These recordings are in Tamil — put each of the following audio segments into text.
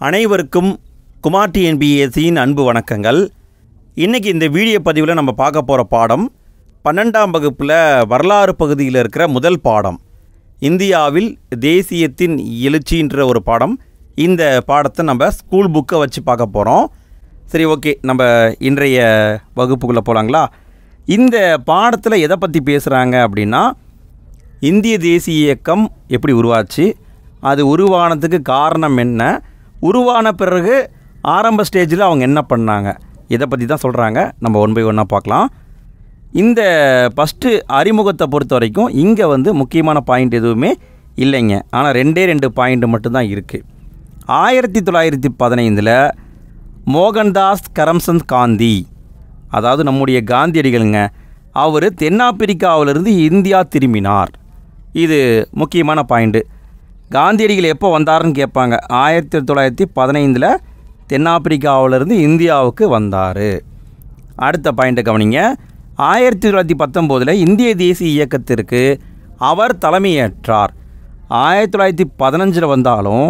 அனைவருக்கும் குமார் டிஎன்பிஎஸ்சியின் அன்பு வணக்கங்கள். இன்றைக்கி இந்த வீடியோ பதிவில் நம்ம பார்க்க போகிற பாடம் 12ஆம் வகுப்பில் வரலாறு பகுதியில் இருக்கிற முதல் பாடம், இந்தியாவில் தேசியத்தின் எழுச்சின்ற ஒரு பாடம். இந்த பாடத்தை நம்ம ஸ்கூல் புக்கை வச்சு பார்க்க போகிறோம். சரி, ஓகே, நம்ம இன்றைய வகுப்புக்குள்ளே போகலாங்களா? இந்த பாடத்தில் எதை பற்றி பேசுகிறாங்க அப்படின்னா, இந்திய தேசிய இயக்கம் எப்படி உருவாச்சு, அது உருவானதுக்கு காரணம் என்ன, உருவான பிறகு ஆரம்ப ஸ்டேஜில் அவங்க என்ன பண்ணாங்க, இதை பற்றி தான் சொல்கிறாங்க. நம்ம ஒன் பை ஒன்னாக பார்க்கலாம். இந்த ஃபஸ்ட்டு அறிமுகத்தை பொறுத்த வரைக்கும் இங்கே முக்கியமான பாயிண்ட் எதுவுமே இல்லைங்க. ஆனால் ரெண்டு பாயிண்ட் மட்டும்தான் இருக்குது. 1915 மோகன்தாஸ் கரம்சந்த் காந்தி, அதாவது நம்முடைய காந்தியடிகளுங்க, அவர் தென்னாப்பிரிக்காவிலிருந்து இந்தியா திரும்பினார். இது முக்கியமான பாயிண்ட்டு. காந்தியடிகள் எப்போ வந்தாருன்னு கேட்பாங்க. 1915 தென்னாப்பிரிக்காவிலிருந்து இந்தியாவுக்கு வந்தார். அடுத்த பாயிண்ட்டை கவனிங்க. 1919 இந்திய தேசிய இயக்கத்திற்கு அவர் தலைமையேற்றார். 1915 வந்தாலும்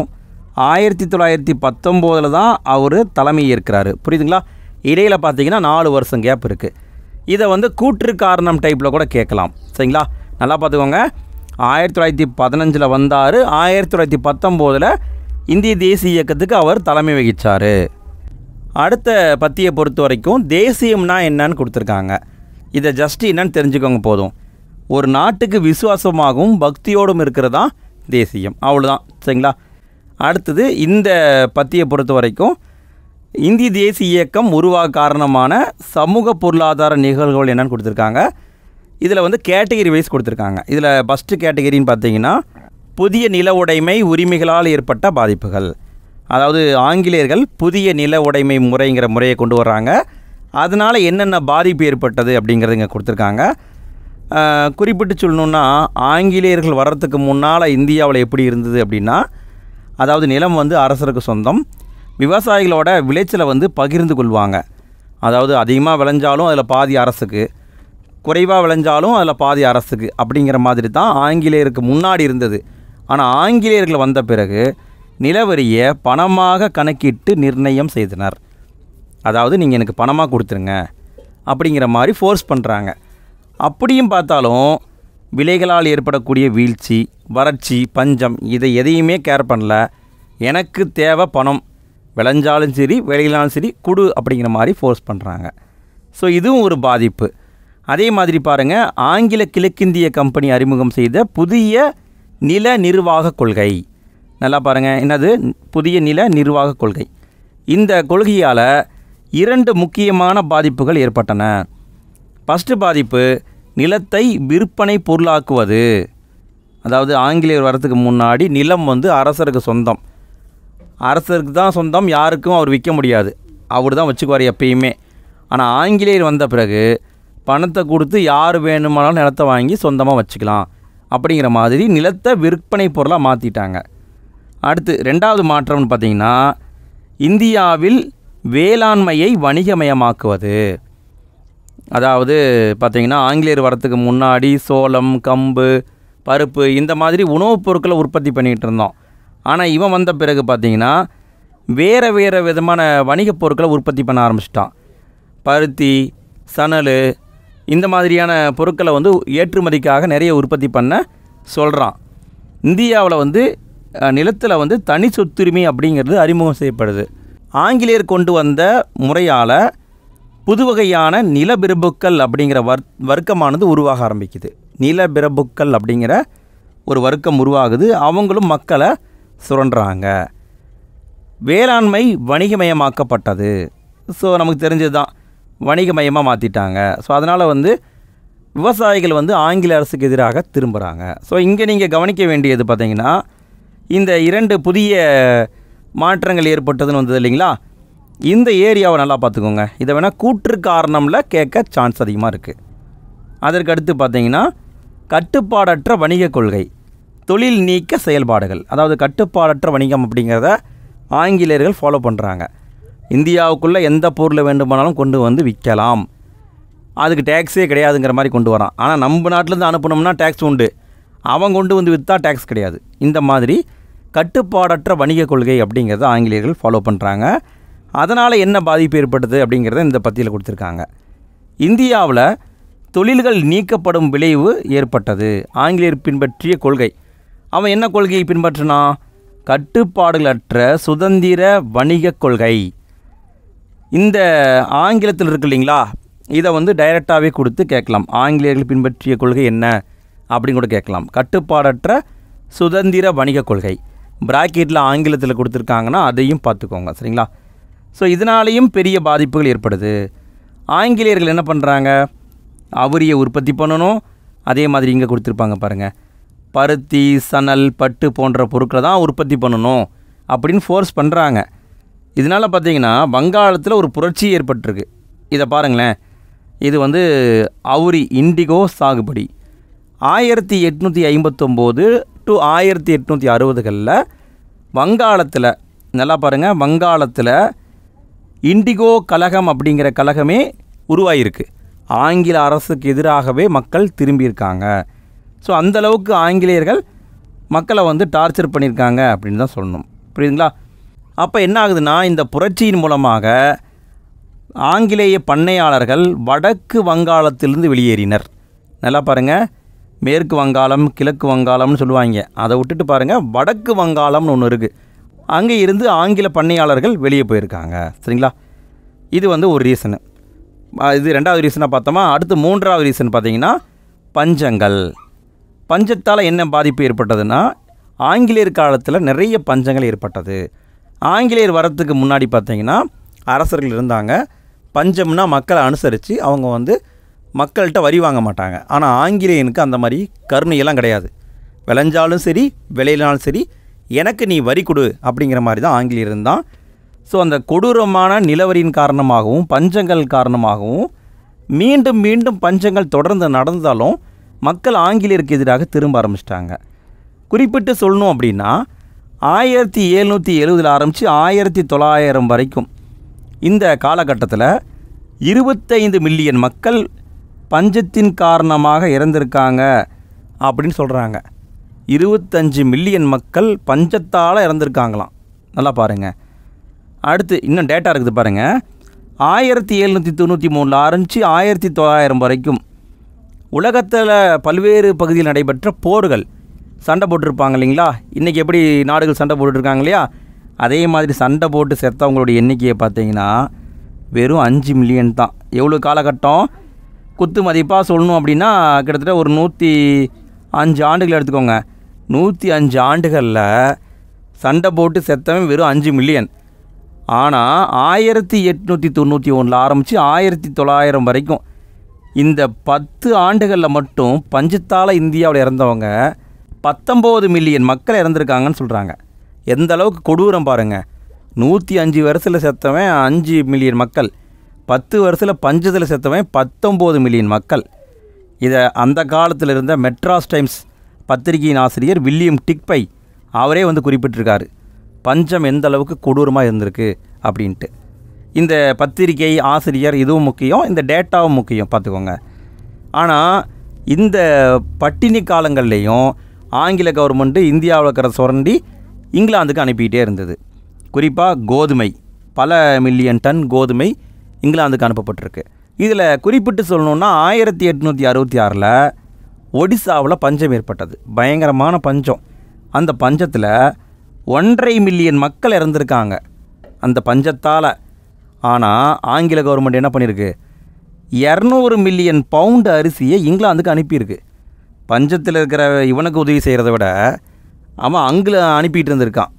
1919 தான் அவர் தலைமை ஏற்கிறாரு. புரியுதுங்களா? இடையில் பார்த்தீங்கன்னா 4 வருஷம் கேப் இருக்குது. இதை கூற்று காரணம் டைப்பில் கூட கேட்கலாம். சரிங்களா? நல்லா பார்த்துக்கோங்க. 1915 வந்தார், 1919 இந்திய தேசிய இயக்கத்துக்கு அவர் தலைமை வகித்தார். அடுத்த பத்தியை பொறுத்த வரைக்கும் தேசியம்னா என்னன்னு கொடுத்துருக்காங்க. இதை ஜஸ்ட் என்னன்னு தெரிஞ்சுக்கோங்க போதும். ஒரு நாட்டுக்கு விசுவாசமாகவும் பக்தியோடும் இருக்கிறதா தேசியம், அவ்வளோதான். சரிங்களா? அடுத்தது இந்த பத்தியை பொறுத்த வரைக்கும் இந்திய தேசிய இயக்கம் உருவாக காரணமான சமூக பொருளாதார நிகழ்வுகள் என்னன்னு கொடுத்துருக்காங்க. இதில் கேட்டகரி வைஸ் கொடுத்துருக்காங்க. இதில் ஃபஸ்ட்டு கேட்டகரின்னு பார்த்தீங்கன்னா, புதிய நில உடைமை உரிமைகளால் ஏற்பட்ட பாதிப்புகள். அதாவது ஆங்கிலேயர்கள் புதிய நில உடைமை முறைங்கிற முறையை கொண்டு வர்றாங்க. அதனால் என்னென்ன பாதிப்பு ஏற்பட்டது அப்படிங்கிறது இங்கே கொடுத்துருக்காங்க. குறிப்பிட்டு சொல்லணுன்னா, ஆங்கிலேயர்கள் வர்றதுக்கு முன்னால் இந்தியாவில் எப்படி இருந்தது அப்படின்னா, அதாவது நிலம் அரசருக்கு சொந்தம், விவசாயிகளோட விளைச்சலை பகிர்ந்து கொள்வாங்க. அதாவது அதிகமாக விளைஞ்சாலும் அதில் பாதி அரசுக்கு, குறைவாக விளைஞ்சாலும் அதில் பாதி அரசுக்கு, அப்படிங்கிற மாதிரி தான் ஆங்கிலேயருக்கு முன்னாடி இருந்தது. ஆனால் ஆங்கிலேயர்கள் வந்த பிறகு நிலவரியை பணமாக கணக்கிட்டு நிர்ணயம் செய்தனர். அதாவது நீங்கள் எனக்கு பணமாக கொடுத்துருங்க அப்படிங்கிற மாதிரி ஃபோர்ஸ் பண்ணுறாங்க. அப்படியும் பார்த்தாலும் விலைகளால் ஏற்படக்கூடிய வீழ்ச்சி, வறட்சி, பஞ்சம், இதை எதையுமே கேர் பண்ணல. எனக்கு தேவை பணம், விளைஞ்சாலும் சரி விளையினாலும் சரி கொடு அப்படிங்கிற மாதிரி ஃபோர்ஸ் பண்ணுறாங்க. ஸோ இதுவும் ஒரு பாதிப்பு. அதே மாதிரி பாருங்கள், ஆங்கில கிழக்கிந்திய கம்பெனி அறிமுகம் செய்த புதிய நில நிர்வாக கொள்கை. நல்லா பாருங்கள், என்னது புதிய நில நிர்வாக கொள்கை. இந்த கொள்கையால் 2 முக்கியமான பாதிப்புகள் ஏற்பட்டன. ஃபஸ்ட்டு பாதிப்பு, நிலத்தை விற்பனை பொருளாக்குவது. அதாவது ஆங்கிலேயர் வரத்துக்கு முன்னாடி நிலம் அரசருக்கு சொந்தம், அரசருக்கு தான் சொந்தம், யாருக்கும் அவர் விற்க முடியாது, அவர் தான் வச்சுக்குவார் எப்பயுமே. ஆனால் ஆங்கிலேயர் வந்த பிறகு பணத்தை கொடுத்து யார் வேணுமானாலும் நிலத்தை வாங்கி சொந்தமாக வச்சுக்கலாம் அப்படிங்கிற மாதிரி நிலத்தை விற்பனை பொருளாக மாற்றிட்டாங்க. அடுத்து 2வது மாற்றம்னு பார்த்திங்கன்னா, இந்தியாவில் வேளாண்மையை வணிகமயமாக்குவது. அதாவது பார்த்திங்கன்னா, ஆங்கிலேயர் வரத்துக்கு முன்னாடி சோளம், கம்பு, பருப்பு இந்த மாதிரி உணவுப் பொருட்களை உற்பத்தி பண்ணிகிட்டு இருந்தோம். ஆனால் இவன் வந்த பிறகு பார்த்திங்கன்னா வேறு விதமான வணிகப் பொருட்களை உற்பத்தி பண்ண ஆரம்பிச்சிட்டான். பருத்தி, சணல், இந்த மாதிரியான பொருட்களை ஏற்றுமதிக்காக நிறைய உற்பத்தி பண்ண சொல்கிறான். இந்தியாவில் நிலத்தில் தனி சொத்துரிமை அப்படிங்கிறது அறிமுகம் செய்யப்படுது. ஆங்கிலேயர் கொண்டு வந்த முறையால் புதுவகையான நிலப்பிரபுக்கள் அப்படிங்கிற வர்க்கமானது உருவாக ஆரம்பிக்குது. நிலப்பிரபுக்கள் அப்படிங்கிற ஒரு வர்க்கம் உருவாகுது. அவங்களும் மக்களை சுரண்டுறாங்க. வேளாண்மை வணிகமயமாக்கப்பட்டது. ஸோ நமக்கு தெரிஞ்சது தான், வணிகமயமாக மாற்றிட்டாங்க. ஸோ அதனால் விவசாயிகள் ஆங்கில அரசுக்கு எதிராக திரும்புகிறாங்க. ஸோ இங்கே நீங்கள் கவனிக்க வேண்டியது பார்த்திங்கன்னா, இந்த 2 புதிய மாற்றங்கள் ஏற்பட்டதுன்னு வந்தது இல்லைங்களா? இந்த ஏரியாவை நல்லா பார்த்துக்கோங்க. இதை வேணால் கூற்று காரணமில் கேட்க சான்ஸ் அதிகமாக இருக்குது. அதற்கு அடுத்து பார்த்திங்கன்னா, கட்டுப்பாடற்ற வணிக கொள்கை, தொழில் நீக்க செயல்பாடுகள். அதாவது கட்டுப்பாடற்ற வணிகம் அப்படிங்கிறத ஆங்கிலேயர்கள் ஃபாலோ பண்ணுறாங்க. இந்தியாவுக்குள்ளே எந்த பொருளை வேண்டுமானாலும் கொண்டு விற்கலாம், அதுக்கு டேக்ஸே கிடையாதுங்கிற மாதிரி கொண்டு வரான். ஆனால் நம்ம நாட்டிலேருந்து அனுப்பணும்னா டேக்ஸ் உண்டு, அவன் கொண்டு விற்றா டேக்ஸ் கிடையாது. இந்த மாதிரி கட்டுப்பாடற்ற வணிக கொள்கை அப்படிங்கிறத ஆங்கிலேயர்கள் ஃபாலோ பண்ணுறாங்க. அதனால் என்ன பாதிப்பு ஏற்படுது அப்படிங்கிறத இந்த பத்தியில் கொடுத்துருக்காங்க. இந்தியாவில் தொழில்கள் நீக்கப்படும் விளைவு ஏற்பட்டது. ஆங்கிலேயர் பின்பற்றிய கொள்கை. அவன் என்ன கொள்கையை பின்பற்றினா? கட்டுப்பாடுகளற்ற சுதந்திர வணிக கொள்கை. இந்த ஆங்கிலத்தில் இருக்கு இல்லைங்களா, இதை வந்து டைரெக்டாகவே கொடுத்து கேட்கலாம். ஆங்கிலேயர்கள் பின்பற்றிய கொள்கை என்ன அப்படின்னு கூட கேட்கலாம். கட்டுப்பாடற்ற சுதந்திர வணிக கொள்கை. பிராக்கெட்டில் ஆங்கிலத்தில் கொடுத்துருக்காங்கன்னா அதையும் பார்த்துக்கோங்க, சரிங்களா? ஸோ இதனாலேயும் பெரிய பாதிப்புகள் ஏற்படுது. ஆங்கிலேயர்கள் என்ன பண்ணுறாங்க? அவுரியை உற்பத்தி பண்ணணும். அதே மாதிரி இங்கே கொடுத்துருப்பாங்க பாருங்கள், பருத்தி, சணல், பட்டு போன்ற பொருட்களை தான் உற்பத்தி பண்ணணும் அப்படின்னு ஃபோர்ஸ் பண்ணுறாங்க. இதனால் பார்த்திங்கன்னா வங்காளத்தில் ஒரு புரட்சி ஏற்பட்டிருக்கு. இதை பாருங்களேன், இது வந்து அவுரி இண்டிகோ சாகுபடி 1859 டு 1860களில் வங்காளத்தில், நல்லா பாருங்கள், வங்காளத்தில் இண்டிகோ கழகம் அப்படிங்கிற கழகமே உருவாகிருக்கு. ஆங்கில அரசுக்கு எதிராகவே மக்கள் திரும்பியிருக்காங்க. ஸோ அந்தளவுக்கு ஆங்கிலேயர்கள் மக்களை வந்து டார்ச்சர் பண்ணியிருக்காங்க அப்படின்னு தான் சொல்லணும். புரியுதுங்களா? அப்போ என்ன ஆகுதுன்னா, இந்த புரட்சியின் மூலமாக ஆங்கிலேய பண்ணையாளர்கள் வடக்கு வங்காளத்திலிருந்து வெளியேறினர். நல்லா பாருங்கள், மேற்கு வங்காளம், கிழக்கு வங்காளம்னு சொல்லுவாங்க. அதை விட்டுட்டு பாருங்கள், வடக்கு வங்காளம்னு ஒன்று இருக்குது. அங்கே இருந்து ஆங்கில பண்ணையாளர்கள் வெளியே போயிருக்காங்க, சரிங்களா? இது வந்து ஒரு ரீசனு. இது ரெண்டாவது ரீசனாக பார்த்தோமா. அடுத்து மூன்றாவது ரீசன் பார்த்தீங்கன்னா பஞ்சங்கள். பஞ்சத்தால் என்ன பாதிப்பு ஏற்பட்டதுன்னா, ஆங்கிலேயர் காலத்தில் நிறைய பஞ்சங்கள் ஏற்பட்டது. ஆங்கிலேயர் வரத்துக்கு முன்னாடி பார்த்திங்கன்னா அரசர்கள் இருந்தாங்க. பஞ்சம்னா மக்களை அனுசரித்து அவங்க வந்து மக்கள்கிட்ட வரி வாங்க மாட்டாங்க. ஆனால் ஆங்கிலேயனுக்கு அந்த மாதிரி கருணையெல்லாம் கிடையாது. விளைஞ்சாலும் சரி விளையினாலும் சரி எனக்கு நீ வரி கொடு அப்படிங்கிற மாதிரி தான் ஆங்கிலேயர் இருந்தான். ஸோ அந்த கொடூரமான நிலவரியின் காரணமாகவும் பஞ்சங்கள் காரணமாகவும் மீண்டும் மீண்டும் பஞ்சங்கள் தொடர்ந்து நடந்தாலும் மக்கள் ஆங்கிலேயருக்கு எதிராக திரும்ப ஆரம்பிச்சிட்டாங்க. குறிப்பிட்டு சொல்லணும் அப்படின்னா 1770 ஆரம்பித்து 1900 வரைக்கும் இந்த காலகட்டத்தில் 25 மில்லியன் மக்கள் பஞ்சத்தின் காரணமாக இறந்திருக்காங்க அப்படின்னு சொல்கிறாங்க. 25 மில்லியன் மக்கள் பஞ்சத்தால் இறந்துருக்காங்களாம். நல்லா பாருங்கள். அடுத்து இன்னும் டேட்டா இருக்குது பாருங்கள். 1793 ஆரம்பித்து 1900 வரைக்கும் உலகத்தில் பல்வேறு பகுதியில் நடைபெற்ற போர்கள், சண்டை போட்டிருப்பாங்க இல்லைங்களா? இன்றைக்கி எப்படி நாடுகள் சண்டை போட்டுருக்காங்க இல்லையா? அதே மாதிரி சண்டை போட்டு செத்தவங்களுடைய எண்ணிக்கையை பார்த்தீங்கன்னா வெறும் 5 மில்லியன் தான். எவ்வளோ காலகட்டம்? குத்து மதிப்பாக சொல்லணும் அப்படின்னா கிட்டத்தட்ட ஒரு 105 ஆண்டுகள் எடுத்துக்கோங்க. 105 ஆண்டுகளில் சண்டை போட்டு செத்தவன் வெறும் 5 மில்லியன். ஆனால் 1891 ஆரம்பித்து 1900 வரைக்கும் இந்த 10 ஆண்டுகளில் மட்டும் பஞ்சத்தால் இந்தியாவில் இறந்தவங்க 19 மில்லியன் மக்கள் இறந்துருக்காங்கன்னு சொல்கிறாங்க. எந்த அளவுக்கு கொடூரம் பாருங்கள். 105 வருஷத்தில் செத்தவன் 5 மில்லியன் மக்கள், 10 வருஷத்தில் பஞ்சத்தில் செத்தவன் 19 மில்லியன் மக்கள். இதை அந்த காலத்தில் இருந்த மெட்ராஸ் டைம்ஸ் பத்திரிகையின் ஆசிரியர் வில்லியம் டிக்பை அவரே வந்து குறிப்பிட்டிருக்காரு, பஞ்சம் எந்த அளவுக்கு கொடூரமாக இருந்திருக்கு அப்படின்ட்டு. இந்த பத்திரிகை ஆசிரியர் இதுவும் முக்கியம், இந்த டேட்டாவும் முக்கியம், பார்த்துக்கோங்க. ஆனால் இந்த பட்டினி காலங்கள்லேயும் ஆங்கில கவர்மெண்ட்டு இந்தியாவில் இருக்கிற சுரண்டி இங்கிலாந்துக்கு அனுப்பிக்கிட்டே இருந்தது. குறிப்பாக கோதுமை, பல மில்லியன் டன் கோதுமை இங்கிலாந்துக்கு அனுப்பப்பட்டிருக்கு. இதில் குறிப்பிட்டு சொல்லணுன்னா 1866 ஒடிசாவில் பஞ்சம் ஏற்பட்டது. பயங்கரமான பஞ்சம். அந்த பஞ்சத்தில் 1.5 மில்லியன் மக்கள் இறந்துருக்காங்க அந்த பஞ்சத்தால். ஆனால் ஆங்கில கவர்மெண்ட் என்ன பண்ணியிருக்கு? 200 மில்லியன் பவுண்டு அரிசியை இங்கிலாந்துக்கு அனுப்பியிருக்கு. பஞ்சத்தில் இருக்கிற இவனுக்கு உதவி செய்கிறத விட அவன் அங்கே அனுப்பிட்டு இருந்திருக்கான்.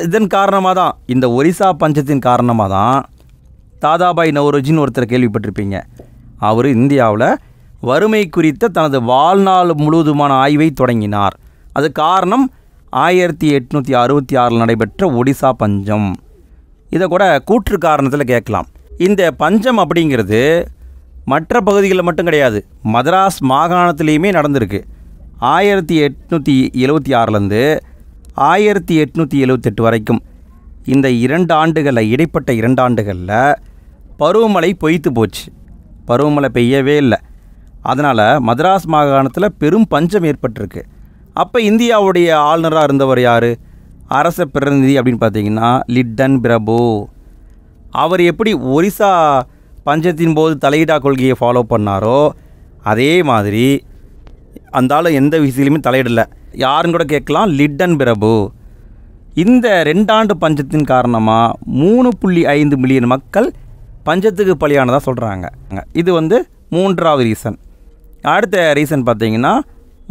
இதன் காரணமாக தான், இந்த ஒரிசா பஞ்சத்தின் காரணமாக தான் தாதாபாய் நவ்ரோஜின்னு ஒருத்தர் கேள்விப்பட்டிருப்பீங்க. அவர் இந்தியாவில் வறுமை குறித்த தனது வாழ்நாள் முழுவதுமான ஆய்வை தொடங்கினார். அது காரணம் 1866 நடைபெற்ற ஒடிசா பஞ்சம். இதை கூட கூற்று காரணத்தில் கேட்கலாம். இந்த பஞ்சம் அப்படிங்கிறது மற்ற பகுதிகளில் மட்டும் கிடையாது, மதராஸ் மாகாணத்திலையுமே நடந்திருக்கு. 1876 1878 வரைக்கும் இந்த 2 ஆண்டுகளில், இடைப்பட்ட 2 ஆண்டுகளில் பருவமழை பொய்த்து போச்சு. பருவமழை பெய்யவே இல்லை. அதனால் மதராஸ் மாகாணத்தில் பெரும் பஞ்சம் ஏற்பட்டிருக்கு. அப்போ இந்தியாவுடைய ஆளுநராக இருந்தவர் யார்? அரச பிரதிநிதி அப்படின்னு பார்த்தீங்கன்னா லிட்டன் பிரபு. அவர் எப்படி ஒரிசா பஞ்சத்தின் போது தலையிடா கொள்கையை ஃபாலோ பண்ணாரோ அதே மாதிரி அந்த ஆள் எந்த விஷயத்துலையுமே தலையிடலை. யாருன்னு கூட கேட்கலாம், லிட்டன் பிரபு. இந்த 2 ஆண்டு பஞ்சத்தின் காரணமாக 3.5 மில்லியன் மக்கள் பஞ்சத்துக்கு பலியானதாக சொல்கிறாங்க. இது வந்து 3வது ரீசன். அடுத்த ரீசன் பார்த்திங்கன்னா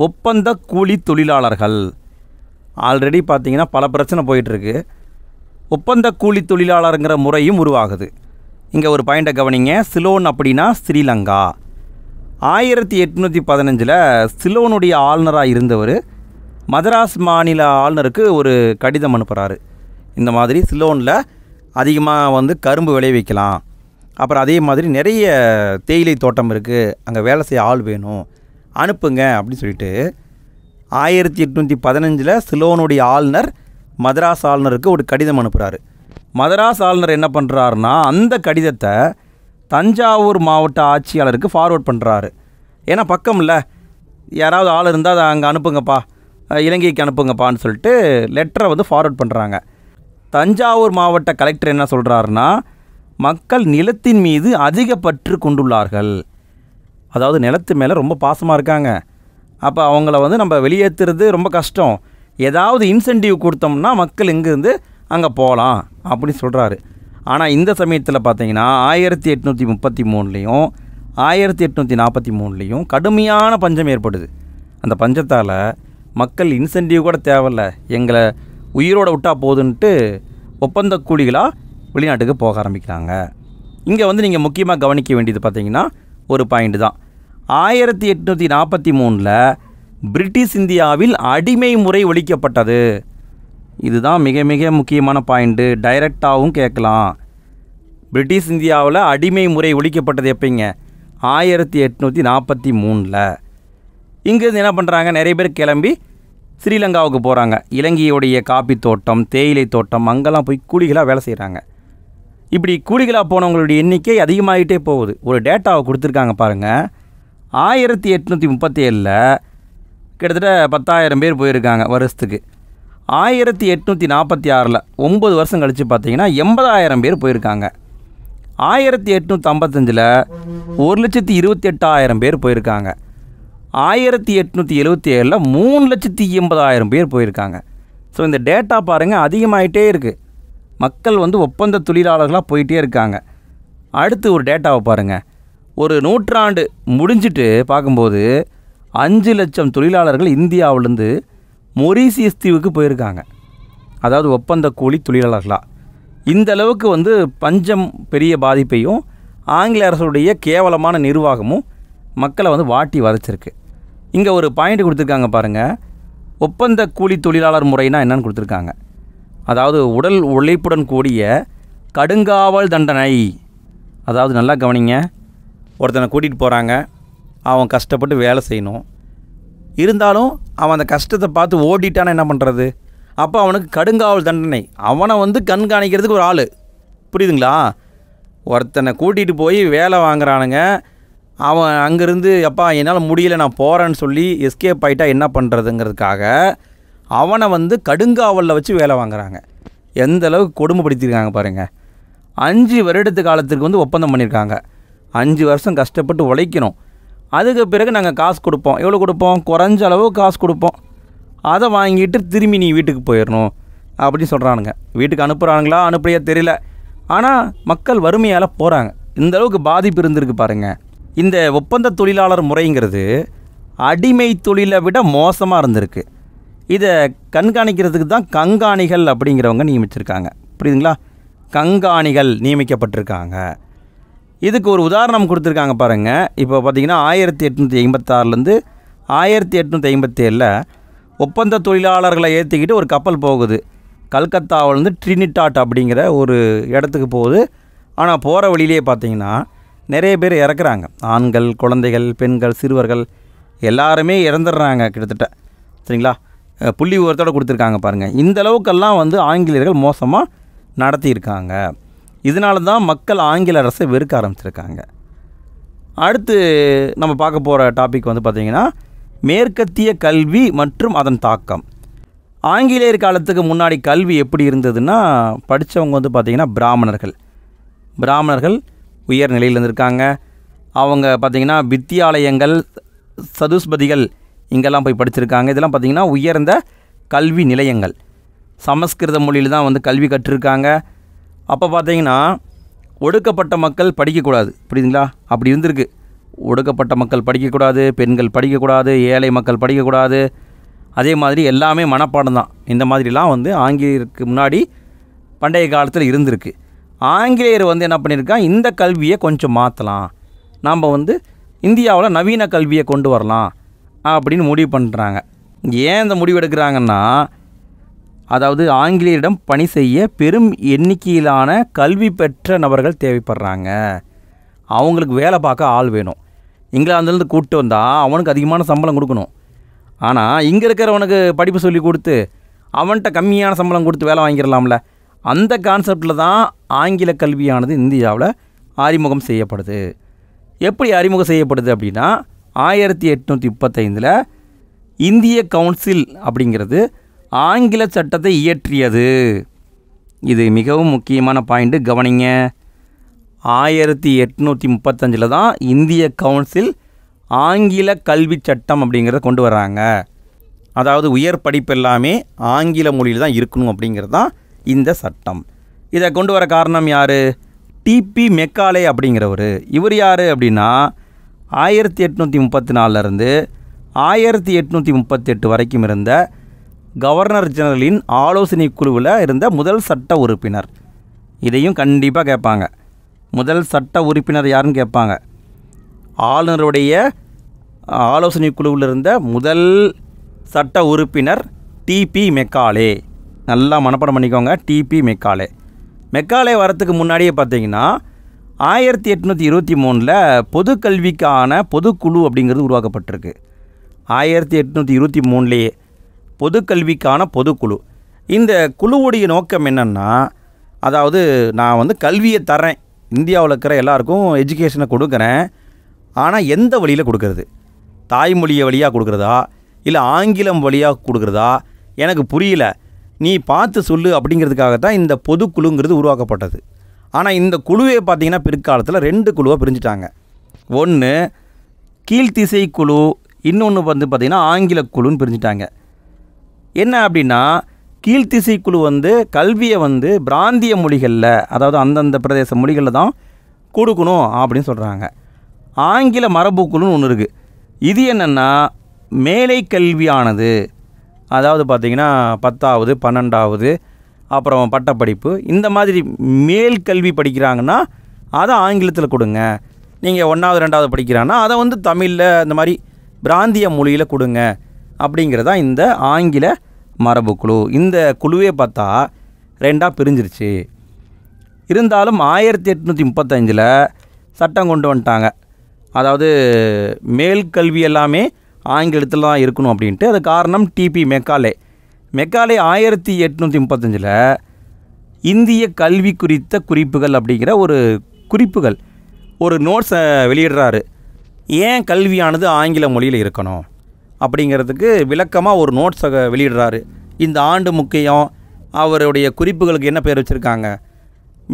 ஒப்பந்த கூலி தொழிலாளர்கள். ஆல்ரெடி பார்த்திங்கன்னா பல பிரச்சனை போயிட்டுருக்கு. ஒப்பந்த கூலி தொழிலாளருங்கிற முறையும் உருவாகுது. இங்கே ஒரு பாயிண்ட்டை கவனிங்க. சிலோன் அப்படின்னா ஸ்ரீலங்கா. 1815 சிலோனுடைய ஆளுநராக இருந்தவர் மதராஸ் மாநில ஆளுநருக்கு ஒரு கடிதம் அனுப்புகிறாரு. இந்த மாதிரி சிலோனில் அதிகமாக வந்து கரும்பு விளைவிக்கலாம், அப்புறம் அதே மாதிரி நிறைய தேயிலை தோட்டம் இருக்குது, அங்கே வேலை செய்ய ஆள் வேணும், அனுப்புங்க அப்படின்னு சொல்லிட்டு 1815 சிலோனுடைய ஆளுநர் மதராஸ் ஆளுநருக்கு ஒரு கடிதம் அனுப்புகிறாரு. மதராஸ் ஆளுநர் என்ன பண்ணுறாருன்னா அந்த கடிதத்தை தஞ்சாவூர் மாவட்ட ஆட்சியாளருக்கு ஃபார்வர்ட் பண்ணுறாரு. ஏன்னா பக்கம் இல்லை, யாராவது ஆள் இருந்தால் அதை அங்கே அனுப்புங்கப்பா, இலங்கைக்கு அனுப்புங்கப்பான்னு சொல்லிட்டு லெட்டரை வந்து ஃபார்வர்ட் பண்ணுறாங்க. தஞ்சாவூர் மாவட்ட கலெக்டர் என்ன சொல்கிறாருன்னா, மக்கள் நிலத்தின் மீது அதிக பற்று கொண்டுள்ளார்கள். அதாவது நிலத்து மேலே ரொம்ப பாசமாக இருக்காங்க. அப்போ அவங்கள வந்து நம்ம வெளியேற்றுறது ரொம்ப கஷ்டம். ஏதாவது இன்சென்டிவ் கொடுத்தோம்னா மக்கள் இங்கேருந்து அங்கே போகலாம் அப்படின்னு சொல்கிறாரு. ஆனால் இந்த சமயத்தில் பார்த்தீங்கன்னா 1833லேயும் 1843லேயும் கடுமையான பஞ்சம் ஏற்படுது. அந்த பஞ்சத்தால் மக்கள் இன்சென்டிவ் கூட தேவையில்ல, எங்களை உயிரோடு விட்டால் போதுன்ட்டு ஒப்பந்த கூலிகளாக வெளிநாட்டுக்கு போக ஆரம்பிக்கிறாங்க. இங்கே வந்து நீங்கள் முக்கியமாக கவனிக்க வேண்டியது பார்த்தீங்கன்னா ஒரு பாயிண்ட் தான். 1843 பிரிட்டிஷ் இந்தியாவில் அடிமை முறை ஒழிக்கப்பட்டது. இதுதான் மிக மிக முக்கியமான பாயிண்ட்டு. டைரெக்டாகவும் கேட்கலாம். பிரிட்டிஷ் இந்தியாவில் அடிமை முறை ஒழிக்கப்பட்டது எப்போங்க? 1843. இங்கேருந்து என்ன பண்ணுறாங்க, நிறைய பேர் கிளம்பி ஸ்ரீலங்காவுக்கு போகிறாங்க. இலங்கையுடைய காப்பி தோட்டம், தேயிலை தோட்டம், அங்கெல்லாம் போய் கூலிகளாக வேலை செய்கிறாங்க. இப்படி கூலிகளாக போனவங்களுடைய எண்ணிக்கை அதிகமாகிட்டே போகுது. ஒரு டேட்டாவை கொடுத்துருக்காங்க பாருங்கள். 1837 கிட்டத்தட்ட 10,000 பேர் போயிருக்காங்க வருஷத்துக்கு. 1846 9 வருஷம் கழித்து பார்த்தீங்கன்னா 80,000 பேர் போயிருக்காங்க. 1855 1,28,000 பேர் போயிருக்காங்க. 1877 3,80,000 பேர் போயிருக்காங்க. ஸோ இந்த டேட்டா பாருங்கள், அதிகமாகிட்டே இருக்குது. மக்கள் வந்து ஒப்பந்த தொழிலாளர்களாக போயிட்டே இருக்காங்க. அடுத்து ஒரு டேட்டாவை பாருங்கள். ஒரு நூற்றாண்டு முடிஞ்சிட்டு பார்க்கும்போது 5 லட்சம் தொழிலாளர்கள் இந்தியாவிலேருந்து மொரீசியஸ் தீவுக்கு போயிருக்காங்க. அதாவது ஒப்பந்த கூலி தொழிலாளர்களாக. இந்த அளவுக்கு வந்து பஞ்சம் பெரிய பாதிப்பையும் ஆங்கில அரசுடைய கேவலமான நிர்வாகமும் மக்களை வந்து வாட்டி வதைச்சிருக்கு. இங்கே ஒரு பாயிண்ட் கொடுத்துருக்காங்க பாருங்கள். ஒப்பந்த கூலி தொழிலாளர் முறைனா என்னன்னு கொடுத்துருக்காங்க. அதாவது உடல் உழைப்புடன் கூடிய கடுங்காவல் தண்டனை. அதாவது நல்லா கவனிங்க, ஒருத்தனை கூட்டிகிட்டு போகிறாங்க, அவன் கஷ்டப்பட்டு வேலை செய்யணும், இருந்தாலும் அவன் அந்த கஷ்டத்தை பார்த்து ஓடிட்டானா என்ன பண்ணுறது? அப்போ அவனுக்கு கடுங்காவல் தண்டனை. அவனை வந்து கண்காணிக்கிறதுக்கு ஒரு ஆள், புரியுதுங்களா? ஒருத்தனை கூட்டிகிட்டு போய் வேலை வாங்குறானுங்க, அவன் அங்கேருந்து அப்பா என்னால் முடியலை நான் போகிறேன்னு சொல்லி எஸ்கேப் ஆகிட்டா என்ன பண்ணுறதுங்கிறதுக்காக அவனை வந்து கடுங்காவலில் வச்சு வேலை வாங்குறாங்க. எந்த அளவுக்கு கொடுமைப்படுத்தியிருக்காங்க பாருங்கள். 5 வருடத்து காலத்துக்கு வந்து ஒப்பந்தம் பண்ணியிருக்காங்க. 5 வருஷம் கஷ்டப்பட்டு உழைக்கணும், அதுக்கு பிறகு நாங்கள் காசு கொடுப்போம். எவ்வளோ கொடுப்போம்? குறைஞ்ச அளவு காசு கொடுப்போம். அதை வாங்கிட்டு திரும்பி நீ வீட்டுக்கு போயிடணும் அப்படின்னு சொல்கிறானுங்க. வீட்டுக்கு அனுப்புகிறானுங்களா அனுப்பலையா தெரியல, ஆனால் மக்கள் வறுமையால் போகிறாங்க. இந்த அளவுக்கு பாதிப்பு இருந்திருக்கு பாருங்கள். இந்த ஒப்பந்த தொழிலாளர் முறைங்கிறது அடிமை தொழிலை விட மோசமாக இருந்திருக்கு. இதை கண்காணிக்கிறதுக்கு தான் கண்காணிகள் அப்படிங்கிறவங்க நியமிச்சிருக்காங்க, புரியுதுங்களா? கண்காணிகள் நியமிக்கப்பட்டிருக்காங்க. இதுக்கு ஒரு உதாரணம் கொடுத்துருக்காங்க பாருங்கள். இப்போ பார்த்திங்கன்னா 1856 1857 ஒப்பந்த தொழிலாளர்களை ஏற்றிக்கிட்டு ஒரு கப்பல் போகுது. கல்கத்தாவிலேருந்து ட்ரினிடாட் அப்படிங்கிற ஒரு இடத்துக்கு போகுது. ஆனால் போகிற வழியிலே பார்த்திங்கன்னா நிறைய பேர் இறக்குறாங்க. ஆண்கள், குழந்தைகள், பெண்கள், சிறுவர்கள் எல்லாருமே இறந்துடுறாங்க கிட்டத்தட்ட, சரிங்களா? புள்ளி விவரத்தோடு கொடுத்துருக்காங்க பாருங்கள். இந்த அளவுக்கெல்லாம் வந்து ஆங்கிலேயர்கள் மோசமாக நடத்தியிருக்காங்க. இதனால தான் மக்கள் ஆங்கில அரசை வெறுக்க ஆரம்பிச்சிருக்காங்க. அடுத்து நம்ம பார்க்க போகிற டாபிக் வந்து பார்த்திங்கன்னா மேற்கத்திய கல்வி மற்றும் அதன் தாக்கம். ஆங்கிலேயர் காலத்துக்கு முன்னாடி கல்வி எப்படி இருந்ததுன்னா, படித்தவங்க வந்து பார்த்திங்கன்னா பிராமணர்கள் உயர் நிலையில் இருந்திருக்காங்க. அவங்க பார்த்திங்கன்னா வித்தியாலயங்கள், சதுஸ்பதிகள் இங்கெல்லாம் போய் படிச்சிருக்காங்க. இதெல்லாம் பார்த்திங்கன்னா உயர்ந்த கல்வி நிலையங்கள். சமஸ்கிருத மொழியில் தான் வந்து கல்வி கற்றிருக்காங்க. அப்போ பார்த்திங்கன்னா ஒடுக்கப்பட்ட மக்கள் படிக்கக்கூடாது, புரியுதுங்களா? அப்படி இருந்திருக்கு. ஒடுக்கப்பட்ட மக்கள் படிக்கக்கூடாது, பெண்கள் படிக்கக்கூடாது, ஏழை மக்கள் படிக்கக்கூடாது. அதே மாதிரி எல்லாமே மனப்பாடம் தான். இந்த மாதிரிலாம் வந்து ஆங்கிலேயருக்கு முன்னாடி பண்டைய காலத்தில் இருந்திருக்கு. ஆங்கிலேயர் வந்து என்ன பண்ணியிருக்கான், இந்த கல்வியை கொஞ்சம் மாற்றலாம், நாம் வந்து இந்தியாவில் நவீன கல்வியை கொண்டு வரலாம் அப்படின்னு முடிவு பண்ணுறாங்க. ஏன் இந்த முடிவு எடுக்கிறாங்கன்னா, அதாவது ஆங்கிலேயரிடம் பணி செய்ய பெரும் எண்ணிக்கையிலான கல்வி பெற்ற நபர்கள் தேவைப்படுறாங்க. அவங்களுக்கு வேலை பார்க்க ஆள் வேணும். இங்கிலாந்துலேருந்து கூப்பிட்டு வந்தால் அவனுக்கு அதிகமான சம்பளம் கொடுக்கணும். ஆனால் இங்கே இருக்கிறவனுக்கு படிப்பு சொல்லி கொடுத்து அவன்கிட்ட கம்மியான சம்பளம் கொடுத்து வேலை வாங்கிடலாம்ல. அந்த கான்செப்டில் தான் ஆங்கில கல்வியானது இந்தியாவில் அறிமுகம் செய்யப்படுது. எப்படி அறிமுகம் செய்யப்படுது அப்படின்னா, 1835 இந்திய கவுன்சில் அப்படிங்கிறது ஆங்கில சட்டத்தை இயற்றியது. இது மிகவும் முக்கியமான பாயிண்ட்டு, கவனிங்க. 1835 தான் இந்திய கவுன்சில் ஆங்கில கல்வி சட்டம் அப்படிங்கிறத கொண்டு வராங்க. அதாவது உயர் படிப்பு எல்லாமே ஆங்கில மொழியில் தான் இருக்கணும் அப்படிங்கிறது தான் இந்த சட்டம். இதை கொண்டு வர காரணம் யார்? டிபி மெக்காலே அப்படிங்கிறவர். இவர் யார் அப்படின்னா, 1834 1838 வரைக்கும் இருந்த கவர்னர் ஜெனரலின் ஆலோசனை குழுவில் இருந்த முதல் சட்ட உறுப்பினர். இதையும் கண்டிப்பாக கேட்பாங்க. முதல் சட்ட உறுப்பினர் யாருன்னு கேட்பாங்க. ஆளுநருடைய ஆலோசனை குழுவில் இருந்த முதல் சட்ட உறுப்பினர் டிபி மெக்காலே. நல்லா மனப்பாடம் பண்ணிக்கோங்க, டிபி மெக்காலே வரத்துக்கு முன்னாடியே பார்த்தீங்கன்னா 1823 பொது கல்விக்கான பொதுக்குழு அப்படிங்கிறது உருவாக்கப்பட்டிருக்கு. 1823 பொது கல்விக்கான பொதுக்குழு. இந்த குழுவுடைய நோக்கம் என்னென்னா, அதாவது நான் வந்து கல்வியை தரேன், இந்தியாவில் இருக்கிற எல்லாருக்கும் எஜுகேஷனை கொடுக்குறேன், ஆனால் எந்த வழியில் கொடுக்கறது? தாய்மொழியை வழியாக கொடுக்குறதா இல்லை ஆங்கிலம் வழியாக கொடுக்குறதா எனக்கு புரியல, நீ பார்த்து சொல்லு அப்படிங்கிறதுக்காகத்தான் இந்த பொதுக்குழுங்கிறது உருவாக்கப்பட்டது. ஆனால் இந்த குழுவை பார்த்திங்கன்னா பிற்காலத்தில் 2 குழுவாக பிரிஞ்சுட்டாங்க. ஒன்று கீழ்த்திசை குழு, இன்னொன்று வந்து பார்த்திங்கன்னா ஆங்கில குழுன்னு பிரிஞ்சுட்டாங்க. என்ன அப்படின்னா, கீழ்த்திசை குழு வந்து கல்வியை வந்து பிராந்திய மொழிகளில், அதாவது அந்தந்த பிரதேச மொழிகளில் தான் கொடுக்கணும் அப்படின்னு சொல்கிறாங்க. ஆங்கில மரபு குழுன்னு ஒன்று இருக்குது. இது என்னென்னா, மேலை கல்வியானது, அதாவது பார்த்திங்கன்னா 10வது 12வது அப்புறம் பட்டப்படிப்பு, இந்த மாதிரி மேல் கல்வி படிக்கிறாங்கன்னா அதை ஆங்கிலத்தில் கொடுங்க. நீங்கள் 1வது 2வது படிக்கிறாங்கன்னா அதை வந்து தமிழில் இந்த மாதிரி பிராந்திய மொழியில் கொடுங்க அப்படிங்கிறதான் இந்த ஆங்கில மரபு குழு. இந்த குழுவே பார்த்தா 2ஆக பிரிஞ்சிருச்சு. இருந்தாலும் 1835 சட்டம் கொண்டு வந்துட்டாங்க. அதாவது மேல் கல்வி எல்லாமே ஆங்கிலத்தில் தான் இருக்கணும் அப்படின்ட்டு. அது காரணம் டிபி மெக்காலே 1835 இந்திய கல்வி குறித்த குறிப்புகள் அப்படிங்கிற ஒரு நோட்ஸை வெளியிடுறாரு. ஏன் கல்வியானது ஆங்கில மொழியில் இருக்கணும் அப்படிங்கிறதுக்கு விளக்கமாக ஒரு நோட்ஸை வெளியிடுறாரு. இந்த ஆண்டு முக்கியம். அவருடைய குறிப்புகளுக்கு என்ன பேர் வச்சுருக்காங்க?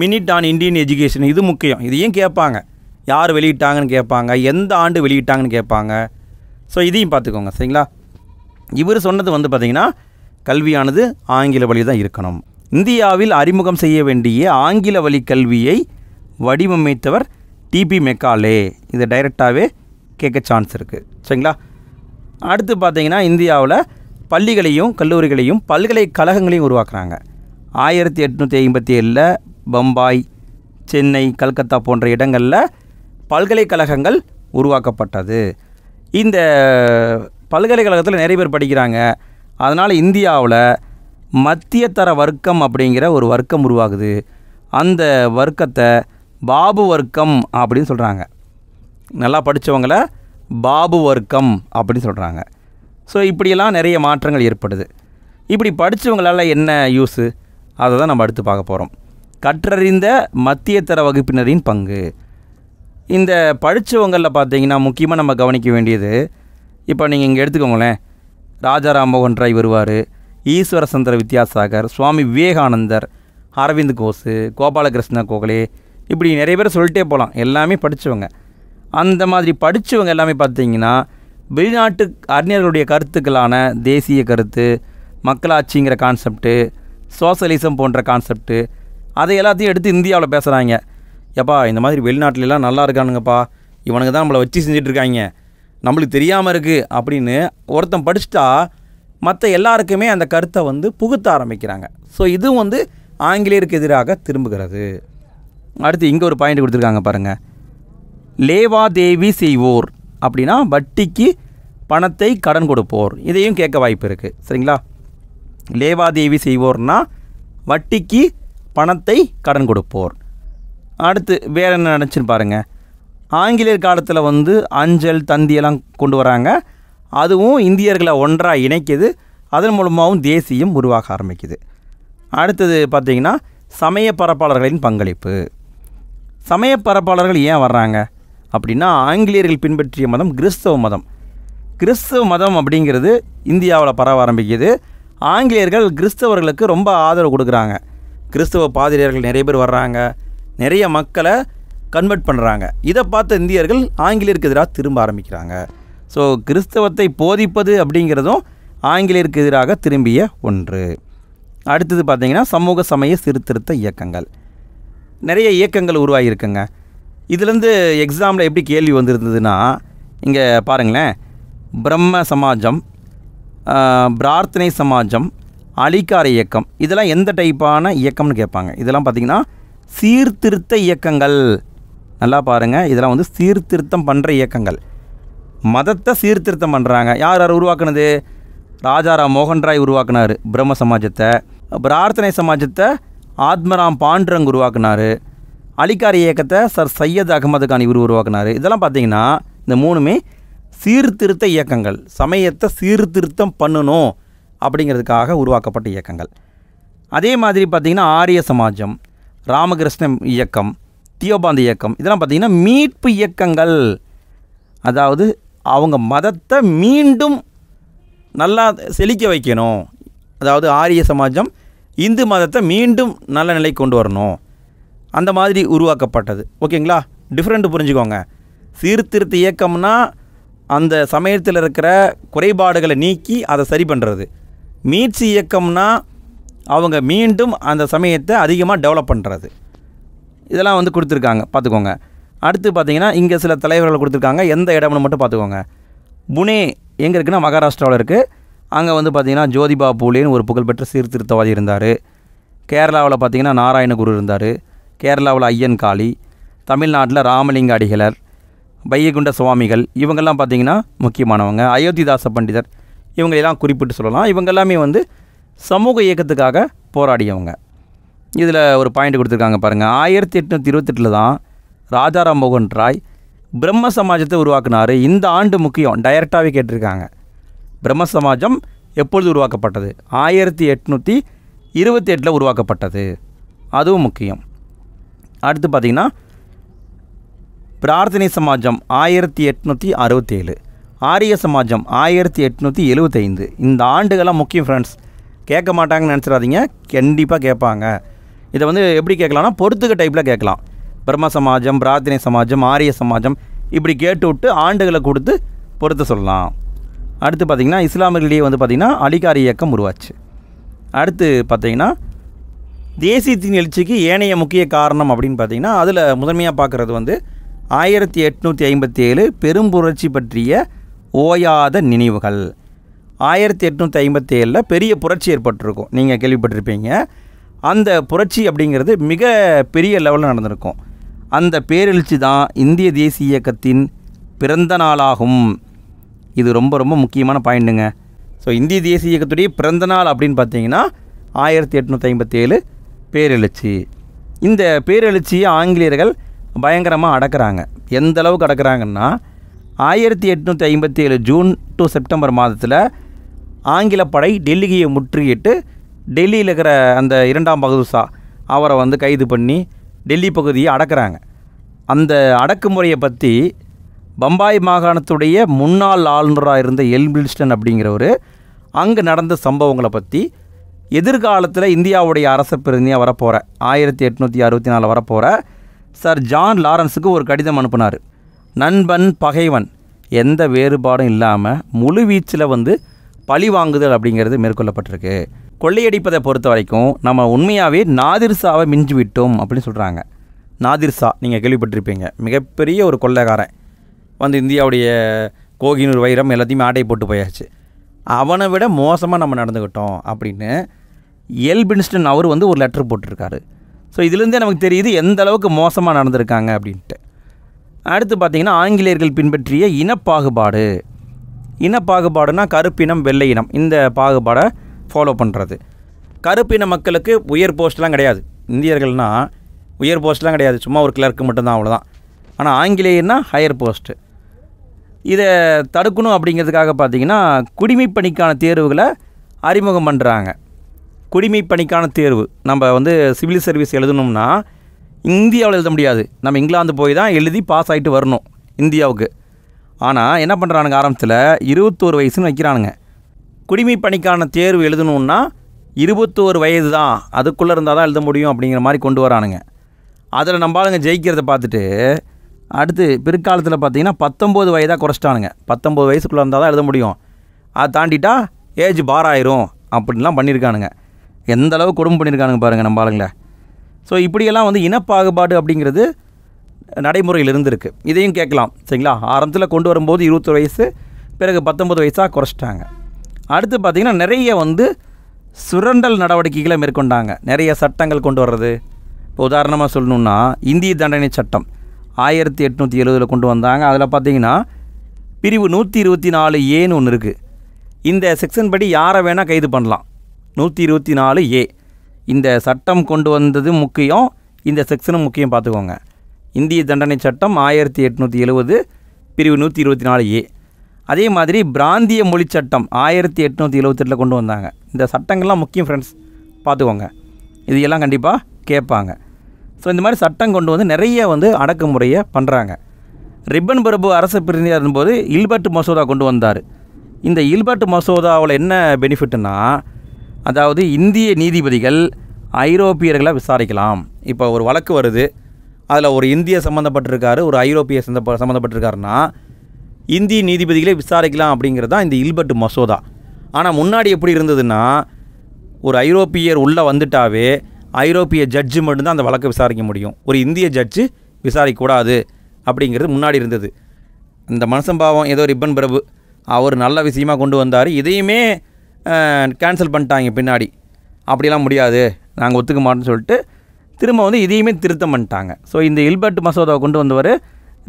Minute on Indian education. இது முக்கியம். இதையும் கேட்பாங்க. யார் வெளியிட்டாங்கன்னு கேட்பாங்க, எந்த ஆண்டு வெளியிட்டாங்கன்னு கேட்பாங்க. ஸோ இதையும் பார்த்துக்கோங்க, சரிங்களா? இவர் சொன்னது வந்து பார்த்திங்கன்னா கல்வியானது ஆங்கில வழி தான் இருக்கணும். இந்தியாவில் அறிமுகம் செய்ய வேண்டிய ஆங்கில வழி கல்வியை வடிவமைத்தவர் டிபி மெக்காலே. இதை டைரெக்டாகவே கேட்க சான்ஸ் இருக்குது, சரிங்களா? அடுத்து பார்த்திங்கன்னா இந்தியாவில் பள்ளிகளையும் கல்லூரிகளையும் பல்கலைக்கழகங்களையும் உருவாக்குறாங்க. 1857 பம்பாய், சென்னை, கல்கத்தா போன்ற இடங்களில் பல்கலைக்கழகங்கள் உருவாக்கப்பட்டது. இந்த பல்கலைக்கழகத்தில் நிறைய பேர் படிக்கிறாங்க. அதனால் இந்தியாவில் மத்தியதர வர்க்கம் அப்படிங்கிற ஒரு வர்க்கம் உருவாகுது. அந்த வர்க்கத்தை பாபு வர்க்கம் அப்படின்னு சொல்கிறாங்க. நல்லா படித்தவங்கள பாபு வர்க்கம் அப்படின்னு சொல்கிறாங்க. ஸோ இப்படியெல்லாம் நிறைய மாற்றங்கள் ஏற்படுது. இப்படி படித்தவங்களால் என்ன யூஸு, அதை தான் நம்ம அடுத்து பார்க்க போகிறோம். கற்றறிந்த மத்தியதர வகுப்பினரின் பங்கு. இந்த படித்தவங்களில் பார்த்தீங்கன்னா முக்கியமாக நம்ம கவனிக்க வேண்டியது, இப்போ நீங்கள் இங்கே எடுத்துக்கோங்களேன், ராஜா ராம்மோகன் ராய் வருவார். ஈஸ்வர சந்திர வித்யாசாகர், சுவாமி விவேகானந்தர், அரவிந்த் கோஷ், கோபாலகிருஷ்ண கோகலே, இப்படி நிறைய பேர் சொல்லிட்டே போகலாம். எல்லாமே படித்தவங்க. அந்த மாதிரி படித்தவங்க எல்லாமே பார்த்திங்கன்னா வெளிநாட்டு அறிஞர்களுடைய கருத்துக்களான தேசிய கருத்து, மக்களாட்சிங்கிற கான்செப்ட்டு, சோசலிசம் போன்ற கான்செப்ட்டு, அதை எல்லாத்தையும் எடுத்து இந்தியாவில் பேசுகிறாங்க. எப்பா இந்த மாதிரி வெளிநாட்டிலலாம் நல்லா இருக்கானுங்கப்பா, இவனுங்க தான் நம்மளை வச்சு செஞ்சிட்ருக்காங்க, நம்மளுக்கு தெரியாமல் இருக்குது அப்படின்னு ஒருத்தன் படிச்சுட்டா மற்ற எல்லாருக்குமே அந்த கருத்தை வந்து புகுத்த ஆரம்பிக்கிறாங்க. ஸோ இதுவும் வந்து ஆங்கிலேயருக்கு எதிராக திரும்புகிறது. அடுத்து இங்கே ஒரு பாயிண்ட் கொடுத்துருக்காங்க பாருங்கள். லேவாதேவி செய்வோர் அப்படின்னா வட்டிக்கு பணத்தை கடன் கொடுப்போர். இதையும் கேட்க வாய்ப்பு இருக்குது. சரிங்களா? லேவாதேவி செய்வோர்னா வட்டிக்கு பணத்தை கடன் கொடுப்போர். அடுத்து வேறு என்ன நினச்சின்னு பாருங்கள். ஆங்கிலேயர் காலத்தில் வந்து அஞ்சல் தந்தியெல்லாம் கொண்டு வராங்க. அதுவும் இந்தியர்களை ஒன்றாக இணைக்குது. அதன் மூலமாகவும் தேசியம் உருவாக ஆரம்பிக்குது. அடுத்தது பார்த்திங்கன்னா சமய பரப்பாளர்களின் பங்களிப்பு. சமய பரப்பாளர்கள் ஏன் வர்றாங்க அப்படின்னா ஆங்கிலேயர்கள் பின்பற்றிய மதம் கிறிஸ்தவ மதம். கிறிஸ்தவ மதம் அப்படிங்கிறது இந்தியாவில் பரவ ஆரம்பிக்குது. ஆங்கிலேயர்கள் கிறிஸ்தவர்களுக்கு ரொம்ப ஆதரவு கொடுக்குறாங்க. கிறிஸ்தவ பாதிரியார்கள் நிறைய பேர் வர்றாங்க, நிறைய மக்களை கன்வெர்ட் பண்ணுறாங்க. இதை பார்த்த இந்தியர்கள் ஆங்கிலேயருக்கு எதிராக திரும்ப ஆரம்பிக்கிறாங்க. ஸோ கிறிஸ்தவத்தை போதிப்பது அப்படிங்கிறதும் ஆங்கிலேயருக்கு எதிராக திரும்பிய ஒன்று. அடுத்தது பார்த்திங்கன்னா சமூக சமய சீர்திருத்த இயக்கங்கள். நிறைய இயக்கங்கள் உருவாகியிருக்குங்க. இதுலேருந்து எக்ஸாமில் எப்படி கேள்வி வந்திருந்ததுன்னா, இங்கே பாருங்களேன், பிரம்ம சமாஜம், பிரார்த்தனை சமாஜம், அலிகார இயக்கம், இதெல்லாம் எந்த டைப்பான இயக்கம்னு கேட்பாங்க. இதெல்லாம் பார்த்திங்கன்னா சீர்திருத்த இயக்கங்கள். நல்லா பாருங்கள், இதெல்லாம் வந்து சீர்திருத்தம் பண்ணுற இயக்கங்கள். மதத்தை சீர்திருத்தம் பண்ணுறாங்க. யார் யார் உருவாக்குனது? ராஜாராம் மோகன் ராய் உருவாக்குனார் பிரம்ம சமாஜத்தை. பிரார்த்தனை சமாஜத்தை ஆத்மராம் பாண்டுரங் உருவாக்குனார். அலிகார் இயக்கத்தை சர் சையத் அகமது கான் இவர் உருவாக்குனார். இதெல்லாம் பார்த்திங்கன்னா இந்த மூணுமே சீர்திருத்த இயக்கங்கள். சமயத்தை சீர்திருத்தம் பண்ணணும் அப்படிங்கிறதுக்காக உருவாக்கப்பட்ட இயக்கங்கள். அதே மாதிரி பார்த்திங்கன்னா ஆரிய சமாஜம், ராமகிருஷ்ண இயக்கம், தியோபாந்த் இயக்கம், இதெல்லாம் பார்த்திங்கன்னா மீட்பு இயக்கங்கள். அதாவது அவங்க மதத்தை மீண்டும் நல்லா செழிக்க வைக்கணும். அதாவது ஆரிய சமாஜம் இந்து மதத்தை மீண்டும் நல்ல நிலை கொண்டு வரணும், அந்த மாதிரி உருவாக்கப்பட்டது. ஓகேங்களா? டிஃப்ரெண்ட் புரிஞ்சுக்கோங்க. சீர்திருத்த இயக்கம்னா அந்த சமயத்தில் இருக்கிற குறைபாடுகளை நீக்கி அதை சரி பண்ணுறது. மீட்சி இயக்கம்னா அவங்க மீண்டும் அந்த சமயத்தை அதிகமாக டெவலப் பண்ணுறது. இதெல்லாம் வந்து கொடுத்துருக்காங்க, பார்த்துக்கோங்க. அடுத்து பார்த்திங்கன்னா இங்கே சில தலைவர்கள் கொடுத்துருக்காங்க. எந்த இடம்னு மட்டும் பார்த்துக்கோங்க. புனே எங்கே இருக்குன்னா மகாராஷ்டிராவில் இருக்குது. அங்கே வந்து பார்த்திங்கன்னா ஜோதிபா பூலேன்னு ஒரு புகழ்பெற்ற சீர்திருத்தவாதி இருந்தார். கேரளாவில் பார்த்திங்கன்னா நாராயணகுரு இருந்தார். கேரளாவில் ஐயன் காளி, தமிழ்நாட்டில் ராமலிங்க அடிகலர், வைகுண்ட சுவாமிகள், இவங்கெல்லாம் பார்த்திங்கன்னா முக்கியமானவங்க. அயோத்திதாச பண்டிதர், இவங்களெல்லாம் குறிப்பிட்டு சொல்லலாம். இவங்க எல்லாமே வந்து சமூக இயக்கத்துக்காக போராடியவங்க. இதில் ஒரு பாயிண்ட் கொடுத்துருக்காங்க பாருங்கள். 1828 தான் ராஜாராம் மோகன் ராய் பிரம்ம சமாஜத்தை உருவாக்குனார். இந்த ஆண்டு முக்கியம், டைரெக்டாகவே கேட்டிருக்காங்க. பிரம்ம சமாஜம் எப்பொழுது உருவாக்கப்பட்டது? 1828 உருவாக்கப்பட்டது. அதுவும் முக்கியம். அடுத்து பார்த்திங்கன்னா பிரார்த்தனை சமாஜம் 1867, ஆரிய சமாஜம் 1875. இந்த ஆண்டுகள்லாம் முக்கியம் ஃப்ரெண்ட்ஸ். கேட்க மாட்டாங்கன்னு நினச்சிடாதீங்க, கண்டிப்பாக கேட்பாங்க. இதை வந்து எப்படி கேட்கலாம்னா பொறுத்துக்க டைப்பில் கேட்கலாம். பிரம்ம சமாஜம், பிரார்த்தனை சமாஜம், ஆரிய சமாஜம், இப்படி கேட்டு விட்டு ஆண்டுகளை கொடுத்து பொறுத்த சொல்லலாம். அடுத்து பார்த்திங்கன்னா இஸ்லாமியர்களிடையே வந்து பார்த்திங்கன்னா அலிகார் இயக்கம் உருவாச்சு. அடுத்து பார்த்திங்கன்னா தேசியத்தின் எழுச்சிக்கு ஏனைய முக்கிய காரணம் அப்படின்னு பார்த்திங்கன்னா அதில் முதன்மையாக பார்க்குறது வந்து 1857 பெரும்புரட்சி பற்றிய ஓயாத நினைவுகள். 1857 பெரிய புரட்சி ஏற்பட்டிருக்கும், நீங்கள் கேள்விப்பட்டிருப்பீங்க. அந்த புரட்சி அப்படிங்கிறது மிக பெரிய லெவலில் நடந்திருக்கும். அந்த பேரெழுச்சி தான் இந்திய தேசிய இயக்கத்தின் பிறந்த நாளாகும். இது ரொம்ப ரொம்ப முக்கியமான பாயிண்ட்டுங்க. ஸோ இந்திய தேசிய இயக்கத்துடைய பிறந்த நாள் அப்படின்னு பார்த்தீங்கன்னா 1857 பேரெழுச்சி. இந்த பேரெழுச்சியை ஆங்கிலேயர்கள் பயங்கரமாக அடக்குறாங்க. எந்த அளவுக்கு அடக்குறாங்கன்னா 1857 ஜூன் டு செப்டம்பர் மாதத்தில் ஆங்கில படை டெல்லியை முற்றுகையிட்டு டெல்லியில் இருக்கிற அந்த 2ஆம் பகதூர் ஷா அவரை வந்து கைது பண்ணி டெல்லி பகுதியை அடக்குறாங்க. அந்த அடக்குமுறையை பற்றி பம்பாய் மாகாணத்துடைய முன்னாள் ஆளுநராக இருந்த எல்பின்ஸ்டன் அப்படிங்கிறவர் அங்கே நடந்த சம்பவங்களை பற்றி எதிர்காலத்தில் இந்தியாவுடைய அரச பிரதிநிதியாக வரப்போகிற 1864 வரப்போகிற சர் ஜான் லாரன்ஸுக்கு ஒரு கடிதம் அனுப்புனார். நண்பன் பகைவன் எந்த வேறுபாடும் இல்லாமல் முழு வீச்சில் பழி வாங்குதல் அப்படிங்கிறது மேற்கொள்ளப்பட்டிருக்கு. கொள்ளையடிப்பதை பொறுத்த வரைக்கும் நம்ம உண்மையாகவே நாதிர் ஷாவை மிஞ்சி விட்டோம் அப்படின்னு சொல்கிறாங்க. நாதிர் ஷா நீங்கள் கேள்விப்பட்டிருப்பீங்க, மிகப்பெரிய ஒரு கொள்ளைக்காரன். இந்தியாவுடைய கோகினூர் வைரம் எல்லாத்தையுமே ஆட்டை போட்டு போயாச்சு. அவனை விட மோசமாக நம்ம நடந்துக்கிட்டோம் அப்படின்னு எல்பின்ஸ்டன் அவர் ஒரு லெட்டர் போட்டிருக்காரு. ஸோ இதுலேருந்தே நமக்கு தெரியுது எந்த அளவுக்கு மோசமாக நடந்திருக்காங்க அப்படின்ட்டு. அடுத்து பார்த்திங்கன்னா ஆங்கிலேயர்கள் பின்பற்றிய இனப்பாகுபாடு. இனப்பாகுபாடுனா கருப்பினம் வெள்ளை இனம், இந்த பாகுபாடை ஃபாலோ பண்ணுறது. கருப்பின மக்களுக்கு உயர் போஸ்ட்லாம் கிடையாது. இந்தியர்கள்னால் உயர் போஸ்ட்லாம் கிடையாது, சும்மா ஒரு கிளர்க்கு மட்டும்தான், அவ்வளோதான். ஆனால் ஆங்கிலேயர்னா ஹையர் போஸ்ட்டு. இதை தடுக்கணும் அப்படிங்கிறதுக்காக பார்த்திங்கன்னா குடிமைப்பணிக்கான தேர்வுகளை அறிமுகம் பண்ணுறாங்க. குடிமைப்பணிக்கான தேர்வு நம்ம சிவில் சர்வீஸ் எழுதணும்னா இந்தியாவில் எழுத முடியாது, நம்ம இங்கிலாந்து போய் தான் எழுதி பாஸ் ஆகிட்டு வரணும் இந்தியாவுக்கு. ஆனால் என்ன பண்ணுறானுங்க, ஆரம்பத்தில் 21 வயசுன்னு வைக்கிறானுங்க. குடிமைப்பணிக்கான தேர்வு எழுதணுன்னா 21 வயது தான், அதுக்குள்ளே இருந்தால் தான் எழுத முடியும் அப்படிங்கிற மாதிரி கொண்டு வரானுங்க. அதில் நம்மளுங்க ஜெயிக்கிறத பார்த்துட்டு அடுத்து பிற்காலத்தில் பார்த்திங்கன்னா 19 வயதாக குறைச்சிட்டானுங்க. 19 வயசுக்குள்ளே இருந்தால் தான் எழுத முடியும், அதை தாண்டிட்டா ஏஜ் பார் ஆயிரும் அப்படின்லாம் பண்ணியிருக்கானுங்க. எந்த அளவு கொடுமை பண்ணியிருக்கானுங்க பாருங்கள் நம்ம ஆளுங்களை. ஸோ இப்படியெல்லாம் இனப்பாகுபாடு அப்படிங்கிறது நடைமுறையில் இருந்திருக்கு. இதையும் கேட்கலாம் சரிங்களா. ஆரம்பத்தில் கொண்டு வரும்போது 21 வயசு, பிறகு 19 வயசாக குறைச்சிட்டாங்க. அடுத்து பார்த்திங்கன்னா நிறைய சுரண்டல் நடவடிக்கைகளை மேற்கொண்டாங்க. நிறைய சட்டங்கள் கொண்டு வர்றது. இப்போ உதாரணமாக சொல்லணுன்னா இந்திய தண்டனை சட்டம் 1870 கொண்டு வந்தாங்க. அதில் பார்த்திங்கன்னா பிரிவு 124A ஒன்று இருக்குது. இந்த செக்ஷன் படி யாரை வேணால் கைது பண்ணலாம். 124A இந்த சட்டம் கொண்டு வந்தது முக்கியம், இந்த செக்ஷனும் முக்கியம், பார்த்துக்கோங்க. இந்திய தண்டனை சட்டம் 1870 பிரிவு 124A. அதே மாதிரி பிராந்திய மொழி சட்டம் 1878 கொண்டு வந்தாங்க. இந்த சட்டங்கள்லாம் முக்கியம் ஃப்ரெண்ட்ஸ், பார்த்துக்கோங்க. இது எல்லாம் கண்டிப்பாக கேட்பாங்க. ஸோ இந்த மாதிரி சட்டம் கொண்டு நிறைய அடக்குமுறையை பண்ணுறாங்க. ரிப்பன் பிரபு அரசு பிரதிநிதியாக இருந்தபோது இல்பர்ட் மசோதா கொண்டு வந்தார். இந்த இல்பர்ட் மசோதாவில் என்ன பெனிஃபிட்னா, அதாவது இந்திய நீதிபதிகள் ஐரோப்பியர்களை விசாரிக்கலாம். இப்போ ஒரு வழக்கு வருது, அதில் ஒரு இந்திய சம்மந்தப்பட்டிருக்காரு, ஒரு ஐரோப்பிய சம்மந்தப்பட்டிருக்காருன்னா இந்திய நீதிபதிகளே விசாரிக்கலாம் அப்படிங்கிறது தான் இந்த இல்பர்ட் மசோதா. ஆனால் முன்னாடி எப்படி இருந்ததுன்னா, ஒரு ஐரோப்பியர் உள்ளே வந்துட்டாவே ஐரோப்பிய ஜட்ஜு மட்டும்தான் அந்த வழக்கை விசாரிக்க முடியும், ஒரு இந்திய ஜட்ஜு விசாரிக்கக்கூடாது அப்படிங்கிறது முன்னாடி இருந்தது. இந்த மனுஷன் பாவம் ஏதோ ரிப்பன் பிரபு அவர் நல்ல விஷயமாக கொண்டு வந்தார், இதையுமே கேன்சல் பண்ணிட்டாங்க பின்னாடி. அப்படிலாம் முடியாது, நாங்கள் ஒத்துக்க மாட்டோம்னு சொல்லிட்டு திரும்ப இதையுமே திருத்தம் பண்ணிட்டாங்க. ஸோ இந்த இல்பர்ட் மசோதாவை கொண்டு வந்தவர்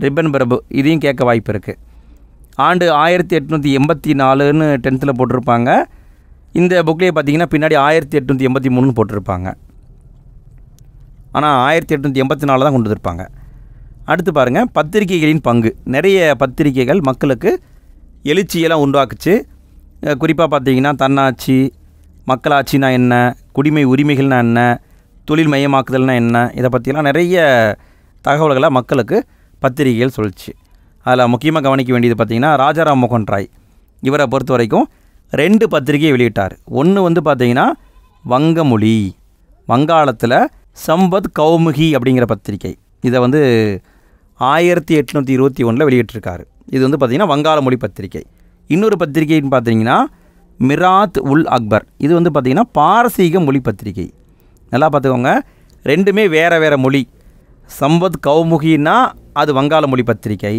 ரிப்பன் பிரபு. இதையும் கேட்க வாய்ப்பு இருக்குது. ஆண்டு 1884ன்னு 10th போட்டிருப்பாங்க. இந்த புக்லேயே பார்த்தீங்கன்னா பின்னாடி 1883 போட்டிருப்பாங்க. ஆனால் 1884 தான் கொண்டு வந்திருப்பாங்க. அடுத்து பாருங்கள், பத்திரிகைகளின் பங்கு. நிறைய பத்திரிகைகள் மக்களுக்கு எழுச்சியெல்லாம் உண்டாக்குச்சு. குறிப்பாக பார்த்தீங்கன்னா தன்னாட்சி, மக்களாட்சினா என்ன, குடிமை உரிமைகள்னா என்ன, தொழில் மையமாக்குதல்னா என்ன, இதை பற்றியெல்லாம் நிறைய தகவல்களை மக்களுக்கு பத்திரிகைகள் சொல்லிச்சு. அதில் முக்கியமாக கவனிக்க வேண்டியது பார்த்திங்கன்னா ராஜாராம் மோகன் ராய். இவரை பொறுத்த வரைக்கும் 2 பத்திரிகையை வெளியிட்டார். ஒன்று பார்த்திங்கன்னா வங்கமொழி, வங்காளத்தில் சம்பத் கௌமுகி அப்படிங்கிற பத்திரிகை. இதை 1821 வெளியிட்டிருக்காரு. இது பார்த்திங்கன்னா வங்காள மொழி பத்திரிகை. இன்னொரு பத்திரிகைன்னு பார்த்தீங்கன்னா மிராத் உல் அக்பர். இது பார்த்திங்கன்னா பாரசீக மொழி பத்திரிகை. நல்லா பார்த்துக்கோங்க, ரெண்டுமே வேறு வேறு மொழி. சம்பத் கௌமுகின்னா அது வங்காள மொழி பத்திரிகை,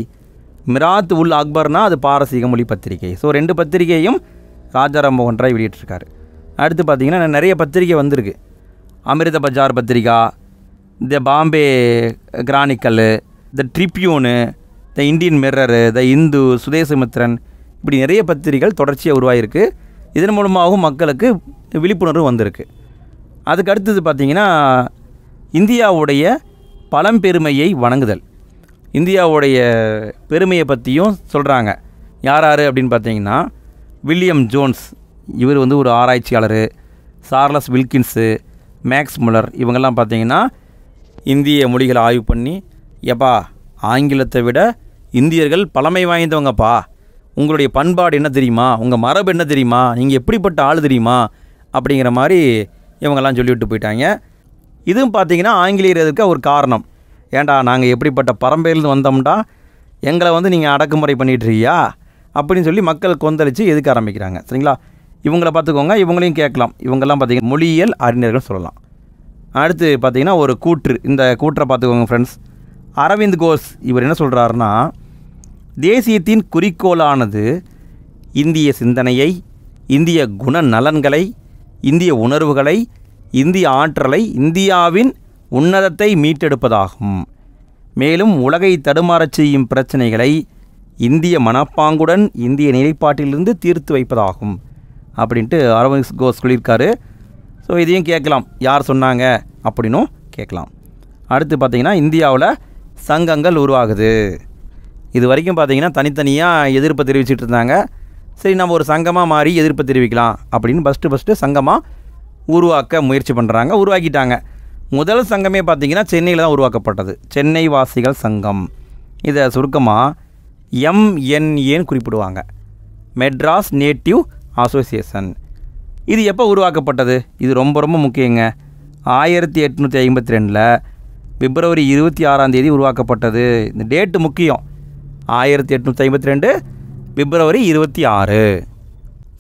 மிராத் உல் அக்பர்னா அது பாரசீக மொழி பத்திரிகை. ஸோ 2 பத்திரிகையும் ராஜாராம் மோகன் ராய் வெளியிட்டிருக்காரு. அடுத்து பார்த்திங்கன்னா நிறைய பத்திரிகை வந்திருக்கு. Amrita Bazar Patrika, the Bombay chronicle, the tribune, the Indian mirror, the Hindu, Swadesamitran, இப்படி நிறைய பத்திரிகைகள் தொடர்ச்சியாக உருவாகிருக்கு. இதன் மூலமாகவும் மக்களுக்கு விழிப்புணர்வு வந்திருக்கு. அதுக்கு அடுத்தது பார்த்திங்கன்னா இந்தியாவுடைய பழம்பெருமையை வணங்குதல். இந்தியாவுடைய பெருமையை பற்றியும் சொல்கிறாங்க. யார் அப்படின்னு பார்த்தீங்கன்னா வில்லியம் ஜோன்ஸ், இவர் ஒரு ஆராய்ச்சியாளர். சார்லஸ் வில்கின்ஸு, மேக்ஸ் முல்லர், இவங்கெல்லாம் பார்த்திங்கன்னா இந்திய மொழிகளை ஆய்வு பண்ணி, எப்பா ஆங்கிலத்தை விட இந்தியர்கள் பழமை வாய்ந்தவங்கப்பா, உங்களுடைய பண்பாடு என்ன தெரியுமா, உங்கள் மரபு என்ன தெரியுமா, நீங்கள் எப்படிப்பட்ட ஆள் தெரியுமா அப்படிங்கிற மாதிரி இவங்கெல்லாம் சொல்லிவிட்டு போயிட்டாங்க. இதுவும் பார்த்திங்கன்னா ஆங்கிலேயருக்கு ஒரு காரணம். ஏண்டா நாங்கள் எப்படிப்பட்ட பரம்பரையிலேருந்து வந்தோம்டா, எங்களை வந்து நீங்கள் அடக்குமுறை பண்ணிகிட்ருக்கியா அப்படின்னு சொல்லி மக்கள் கொந்தளித்து எதுக்க ஆரம்பிக்கிறாங்க. சரிங்களா? இவங்கள பார்த்துக்கோங்க, இவங்களையும் கேட்கலாம். இவங்கெல்லாம் பார்த்திங்கன்னா மொழியியல் அறிஞர்கள் சொல்லலாம். அடுத்து பார்த்திங்கன்னா ஒரு கூற்று, இந்த கூற்றை பார்த்துக்கோங்க ஃப்ரெண்ட்ஸ். அரவிந்த் கோஷ் இவர் என்ன சொல்கிறாருன்னா, தேசியத்தின் குறிக்கோளானது இந்திய சிந்தனையை, இந்திய குணநலன்களை, இந்திய உணர்வுகளை, இந்திய ஆற்றலை, இந்தியாவின் உன்னதத்தை மீட்டெடுப்பதாகும். மேலும் உலகை தடுமாறச் செய்யும் பிரச்சனைகளை இந்திய மனப்பாங்குடன் இந்திய நிலைப்பாட்டிலிருந்து தீர்த்து வைப்பதாகும் அப்படின்ட்டு அரவிந்த் கோஷ் சொல்லியிருக்காரு. ஸோ இதையும் கேட்கலாம், யார் சொன்னாங்க அப்படின்னும் கேட்கலாம். அடுத்து பார்த்திங்கன்னா இந்தியாவில் சங்கங்கள் உருவாகுது. இது வரைக்கும் பார்த்திங்கன்னா தனித்தனியாக எதிர்ப்பை தெரிவிச்சிட்டு இருந்தாங்க. சரி, நம்ம ஒரு சங்கமாக மாறி எதிர்ப்பை தெரிவிக்கலாம் அப்படின்னு ஃபஸ்ட்டு சங்கமாக உருவாக்க முயற்சி பண்ணுறாங்க. உருவாக்கிட்டாங்க. முதல் சங்கமே பார்த்திங்கன்னா சென்னையில் தான் உருவாக்கப்பட்டது, சென்னை வாசிகள் சங்கம். இதை சுருக்கமாக MNAன்னு குறிப்பிடுவாங்க, மெட்ராஸ் நேட்டிவ் அசோசியேஷன். இது எப்போ உருவாக்கப்பட்டது? இது ரொம்ப ரொம்ப முக்கியங்க. 1852 பிப்ரவரி 26 உருவாக்கப்பட்டது. இந்த டேட்டு முக்கியம். 1852 பிப்ரவரி 26.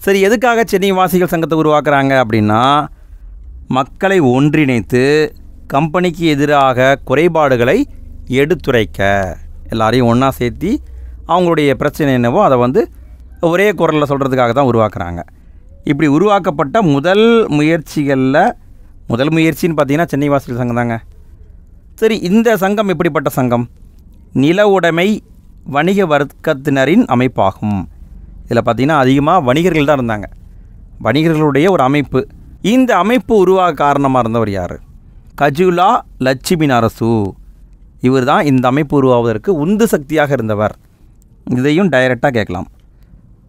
சரி, எதுக்காக சென்னை வாசிகள் சங்கத்தை உருவாக்குறாங்க அப்படின்னா, மக்களை ஒன்றிணைத்து கம்பெனிக்கு எதிராக குறைபாடுகளை எடுத்துரைக்க, எல்லாரையும் ஒன்றா சேர்த்தி அவங்களுடைய பிரச்சனை என்னவோ அதை வந்து ஒரே குரலில் சொல்கிறதுக்காக தான் உருவாக்குறாங்க. இப்படி உருவாக்கப்பட்ட முதல் முயற்சின்னு பார்த்திங்கன்னா சென்னை வாசிகள் சங்கம் தாங்க. சரி, இந்த சங்கம் எப்படிப்பட்ட சங்கம்? நில உடைமை வணிக வர்க்கத்தினரின் அமைப்பாகும். இதில் பார்த்திங்கன்னா அதிகமாக வணிகர்கள் தான் இருந்தாங்க, வணிகர்களுடைய ஒரு அமைப்பு. இந்த அமைப்பு உருவாக காரணமாக இருந்தவர் யார்? கஜுலா லட்சுமி நரசு. இவர் தான் இந்த அமைப்பு உருவாவதற்கு உந்து சக்தியாக இருந்தவர். இதையும் டைரெக்டாக கேட்கலாம்.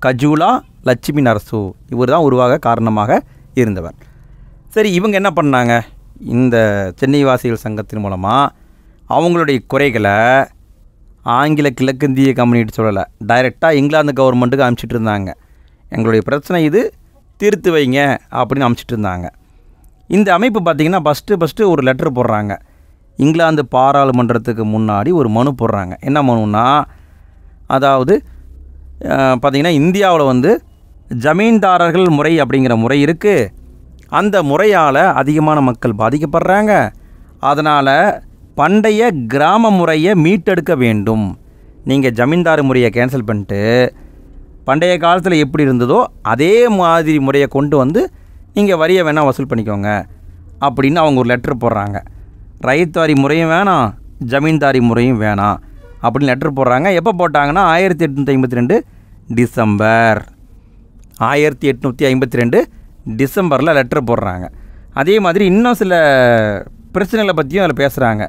கஜுலா லட்சுமி நரசு இவர் தான் உருவாக காரணமாக இருந்தவர். சரி, இவங்க என்ன பண்ணாங்க? இந்த சென்னை வாசிகள் சங்கத்தின் மூலமாக அவங்களுடைய குறைகளை ஆங்கில கிழக்கிந்திய கம்பெனிட்டு சொல்லலை, டைரெக்டாக இங்கிலாந்து கவர்மெண்ட்டுக்கு அனுப்பிச்சிட்டு இருந்தாங்க. எங்களுடைய பிரச்சனை இது, தீர்த்து வைங்க அப்படின்னு அனுப்பிச்சிட்டு இருந்தாங்க. இந்த அமைப்பு பார்த்திங்கன்னா ஃபஸ்ட்டு ஒரு லெட்டர் போடுறாங்க. இங்கிலாந்து பாராளுமன்றத்துக்கு முன்னாடி ஒரு மனு போடுறாங்க. என்ன மனுன்னா, அதாவது பார்த்திங்கன்னா இந்தியாவில் வந்து ஜமீன்தாரர்கள் முறை அப்படிங்கிற முறை இருக்குது. அந்த முறையால் அதிகமான மக்கள் பாதிக்கப்படுறாங்க. அதனால் பண்டைய கிராம முறையை மீட்டெடுக்க வேண்டும். நீங்கள் ஜமீன்தார் முறையை கேன்சல் பண்ணிட்டு பண்டைய காலத்தில் எப்படி இருந்ததோ அதே மாதிரி முறையை கொண்டு வந்து நீங்கள் வரியை வேணால் வசூல் பண்ணிக்கோங்க அப்படின்னு அவங்க ஒரு லெட்டர் போடுறாங்க. ரைத்தாரி முறையும் வேணாம், ஜமீன்தாரி முறையும் வேணாம் அப்படின்னு லெட்டர் போடுறாங்க. எப்போ போட்டாங்கன்னா 1852 டிசம்பர். 1852 டிசம்பரில் லெட்டர் போடுறாங்க. அதே மாதிரி இன்னும் சில பிரச்சனைகளை பற்றியும் அதில் பேசுகிறாங்க.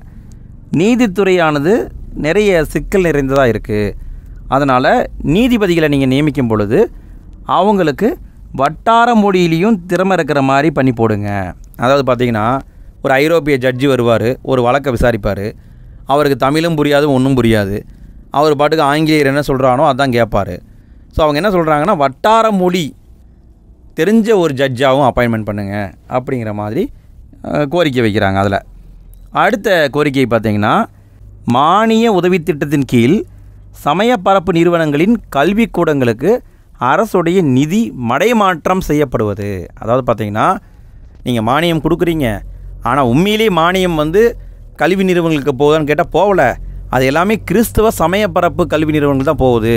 நீதித்துறையானது நிறைய சிக்கல் நிறைந்ததாக இருக்குது. அதனால் நீதிபதிகளை நீங்கள் நியமிக்கும் பொழுது அவங்களுக்கு வட்டார மொழியிலையும் திறமை இருக்கிற மாதிரி பண்ணி போடுங்க. அதாவது பார்த்திங்கன்னா ஒரு ஐரோப்பிய ஜட்ஜி வருவார், ஒரு வழக்கை விசாரிப்பார். அவருக்கு தமிழும் புரியாது, ஒன்றும் புரியாது. அவர் பாட்டுக்கு ஆங்கிலேயர் என்ன சொல்கிறானோ அதான் கேட்பார். ஸோ அவங்க என்ன சொல்கிறாங்கன்னா, வட்டார மொழி தெரிஞ்ச ஒரு ஜட்ஜாகவும் அப்பாயின்மெண்ட் பண்ணுங்கள் அப்படிங்கிற மாதிரி கோரிக்கை வைக்கிறாங்க. அதில் அடுத்த கோரிக்கை பார்த்திங்கன்னா, மானிய உதவி திட்டத்தின் கீழ் சமயப்பரப்பு நிறுவனங்களின் கல்விக்கூடங்களுக்கு அரசுடைய நிதி மடைமாற்றம் செய்யப்படுவது. அதாவது பார்த்திங்கன்னா, நீங்கள் மானியம் கொடுக்குறீங்க, ஆனால் உண்மையிலே மானியம் வந்து கல்வி நிறுவனங்களுக்கு போகுதான்னு கேட்டால் போகல. அது எல்லாமே கிறிஸ்தவ சமயப்பரப்பு கல்வி நிறுவனங்கள் தான் போகுது.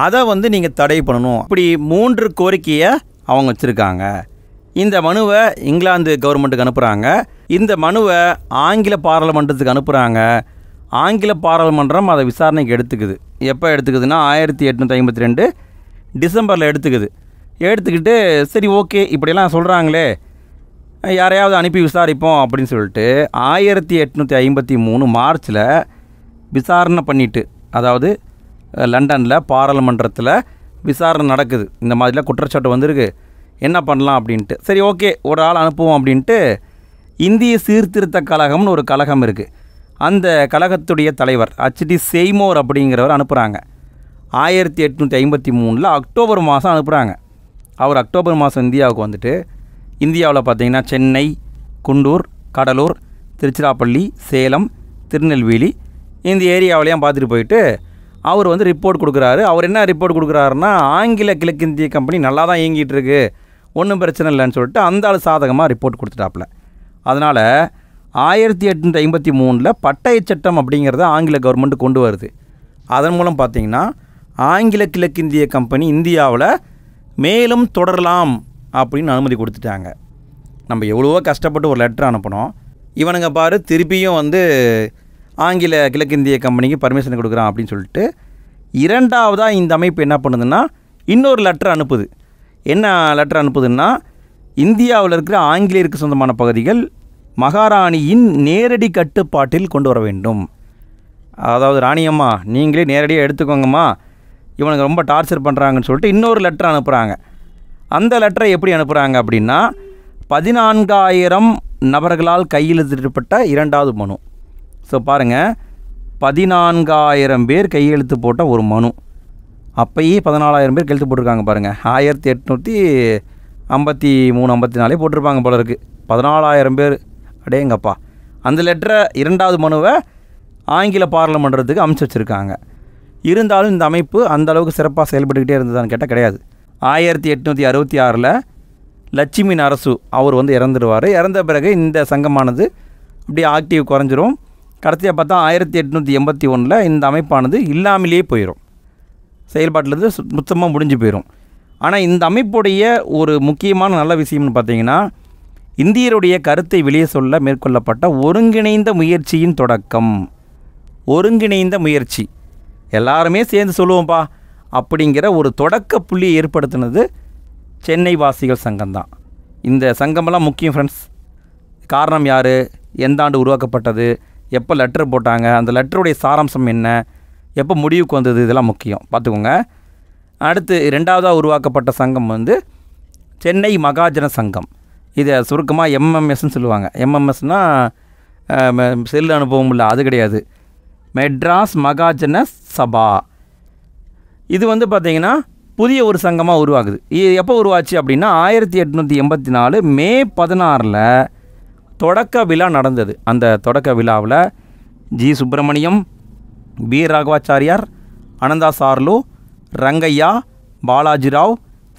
அதை வந்து நீங்கள் தடை பண்ணணும். இப்படி 3 கோரிக்கையை அவங்க வச்சுருக்காங்க. இந்த மனுவை இங்கிலாந்து கவர்மெண்ட்டுக்கு அனுப்புகிறாங்க. இந்த மனுவை ஆங்கில பாராளுமன்றத்துக்கு அனுப்புகிறாங்க. ஆங்கில பாராளுமன்றம் அதை விசாரணைக்கு எடுத்துக்குது. எப்போ எடுத்துக்குதுன்னா 1852 டிசம்பரில் எடுத்துக்கிட்டு சரி ஓகே இப்படியெல்லாம் சொல்கிறாங்களே, யாரையாவது அனுப்பி விசாரிப்போம் அப்படின்னு சொல்லிட்டு 1853 மார்ச்சில் விசாரணை பண்ணிவிட்டு, அதாவது லண்டனில் பாராளுமன்றத்தில் விசாரணை நடக்குது. இந்த மாதிரிலாம் குற்றச்சாட்டு வந்திருக்கு, என்ன பண்ணலாம் அப்படின்ட்டு. சரி ஓகே ஒரு ஆள் அனுப்புவோம் அப்படின்ட்டு இந்திய சீர்திருத்த கழகம்னு ஒரு கழகம் இருக்குது. அந்த கழகத்துடைய தலைவர் HD செய்மோர் அப்படிங்கிறவர் அனுப்புகிறாங்க. 1853 அக்டோபர் மாதம் அனுப்புகிறாங்க. அவர் அக்டோபர் மாதம் இந்தியாவுக்கு வந்துட்டு இந்தியாவில் பார்த்திங்கன்னா சென்னை, குண்டூர், கடலூர், திருச்சிராப்பள்ளி, சேலம், திருநெல்வேலி இந்த ஏரியாவிலையும் பார்த்துட்டு போயிட்டு அவர் வந்து ரிப்போர்ட் கொடுக்குறாரு. அவர் என்ன ரிப்போர்ட் கொடுக்குறாருன்னா, ஆங்கில கிழக்கிந்திய கம்பெனி நல்லா தான் இயங்கிட்டு இருக்கு, ஒன்றும் பிரச்சனை இல்லைன்னு சொல்லிட்டு அந்த ஆள் சாதகமாக ரிப்போர்ட் கொடுத்துட்டாப்புல. அதனால் 1853 பட்டய சட்டம் அப்படிங்கிறத ஆங்கில கவர்மெண்ட் கொண்டு வருது. அதன் மூலம் பார்த்திங்கன்னா ஆங்கில கிழக்கிந்திய கம்பெனி இந்தியாவில் மேலும் தொடரலாம் அப்படின்னு அனுமதி கொடுத்துட்டாங்க. நம்ம எவ்வளவோ கஷ்டப்பட்டு ஒரு லெட்டர் அனுப்பினோம், இவனுங்க பாரு திருப்பியும் வந்து ஆங்கில கிழக்கிந்திய கம்பெனிக்கு பர்மிஷன் கொடுக்குறான் அப்படின்னு சொல்லிட்டு இரண்டாவதாக இந்த அமைப்பு என்ன பண்ணுதுன்னா இன்னொரு லெட்டர் அனுப்புது. என்ன லெட்டர் அனுப்புதுன்னா, இந்தியாவில் இருக்கிற ஆங்கிலேயருக்கு சொந்தமான பகுதிகள் மகாராணியின் நேரடி கட்டுப்பாட்டில் கொண்டு வர வேண்டும். அதாவது ராணியம்மா நீங்களே நேரடியாக எடுத்துக்கோங்கம்மா, இவனுக்கு ரொம்ப டார்ச்சர் பண்ணுறாங்கன்னு சொல்லிட்டு இன்னொரு லெட்டர் அனுப்புகிறாங்க. அந்த லெட்டரை எப்படி அனுப்புகிறாங்க அப்படின்னா, 14,000 நபர்களால் கையெழுத்திடப்பட்ட இரண்டாவது மனு. ஸோ பாருங்கள், 14,000 பேர் கையெழுத்து போட்ட ஒரு மனு. அப்போயே 14,000 பேர் கையெழுத்து போட்டிருக்காங்க பாருங்கள். 1853-54 போட்டிருப்பாங்க போல இருக்குது. 14,000 பேர் அடேங்கப்பா. அந்த லெட்டரை இரண்டாவது மனுவை ஆங்கில பார்லமெண்ட்டுக்கு அனுப்பிச்சி வச்சுருக்காங்க. இருந்தாலும் இந்த அமைப்பு அந்த அளவுக்கு சிறப்பாக செயல்பட்டுக்கிட்டே இருந்ததான்னு கேட்டால் கிடையாது. 1866 லட்சுமி நரசு அவர் வந்து இறந்துடுவார். இறந்த பிறகு இந்த சங்கமானது அப்படியே ஆக்டிவ் குறைஞ்சிரும். கடைசியாக பார்த்தா 1881 இந்த அமைப்பானது இல்லாமலேயே போயிடும், செயல்பாட்டிலேருந்து சுத்தமாக முடிஞ்சு போயிடும். ஆனால் இந்த அமைப்புடைய ஒரு முக்கியமான நல்ல விஷயம்னு பார்த்தீங்கன்னா, இந்தியருடைய கருத்தை வெளியே சொல்ல மேற்கொள்ளப்பட்ட ஒருங்கிணைந்த முயற்சியின் தொடக்கம். ஒருங்கிணைந்த முயற்சி, எல்லாருமே சேர்ந்து சொல்லுவோம்ப்பா அப்படிங்கிற ஒரு தொடக்க புள்ளியை ஏற்படுத்தினது சென்னை வாசிகள் சங்கம்தான். இந்த சங்கமெல்லாம் முக்கியம் ஃப்ரெண்ட்ஸ். காரணம் யார், எந்த ஆண்டு உருவாக்கப்பட்டது, எப்போ லெட்டர் போட்டாங்க, அந்த லெட்டருடைய சாராம்சம் என்ன, எப்போ முடிவுக்கு வந்தது, இதெல்லாம் முக்கியம் பார்த்துக்கோங்க. அடுத்து இரண்டாவதாக உருவாக்கப்பட்ட சங்கம் வந்து சென்னை மகாஜன சங்கம். இதை சுருக்கமாக எம்எம்எஸ்ன்னு சொல்லுவாங்க. எம்எம்எஸ்னால் செல் அனுபவம் இல்லை, அது கிடையாது. மெட்ராஸ் மகாஜன சபா. இது வந்து பார்த்திங்கன்னா புதிய ஒரு சங்கமாக உருவாகுது. இது எப்போ உருவாச்சு அப்படின்னா 1884 மே 16 தொடக்க விழா நடந்தது. அந்த தொடக்க விழாவில் ஜி சுப்பிரமணியம், பி ராகவாச்சாரியார், அனந்தா சார்லு, ரங்கையா, பாலாஜிராவ்,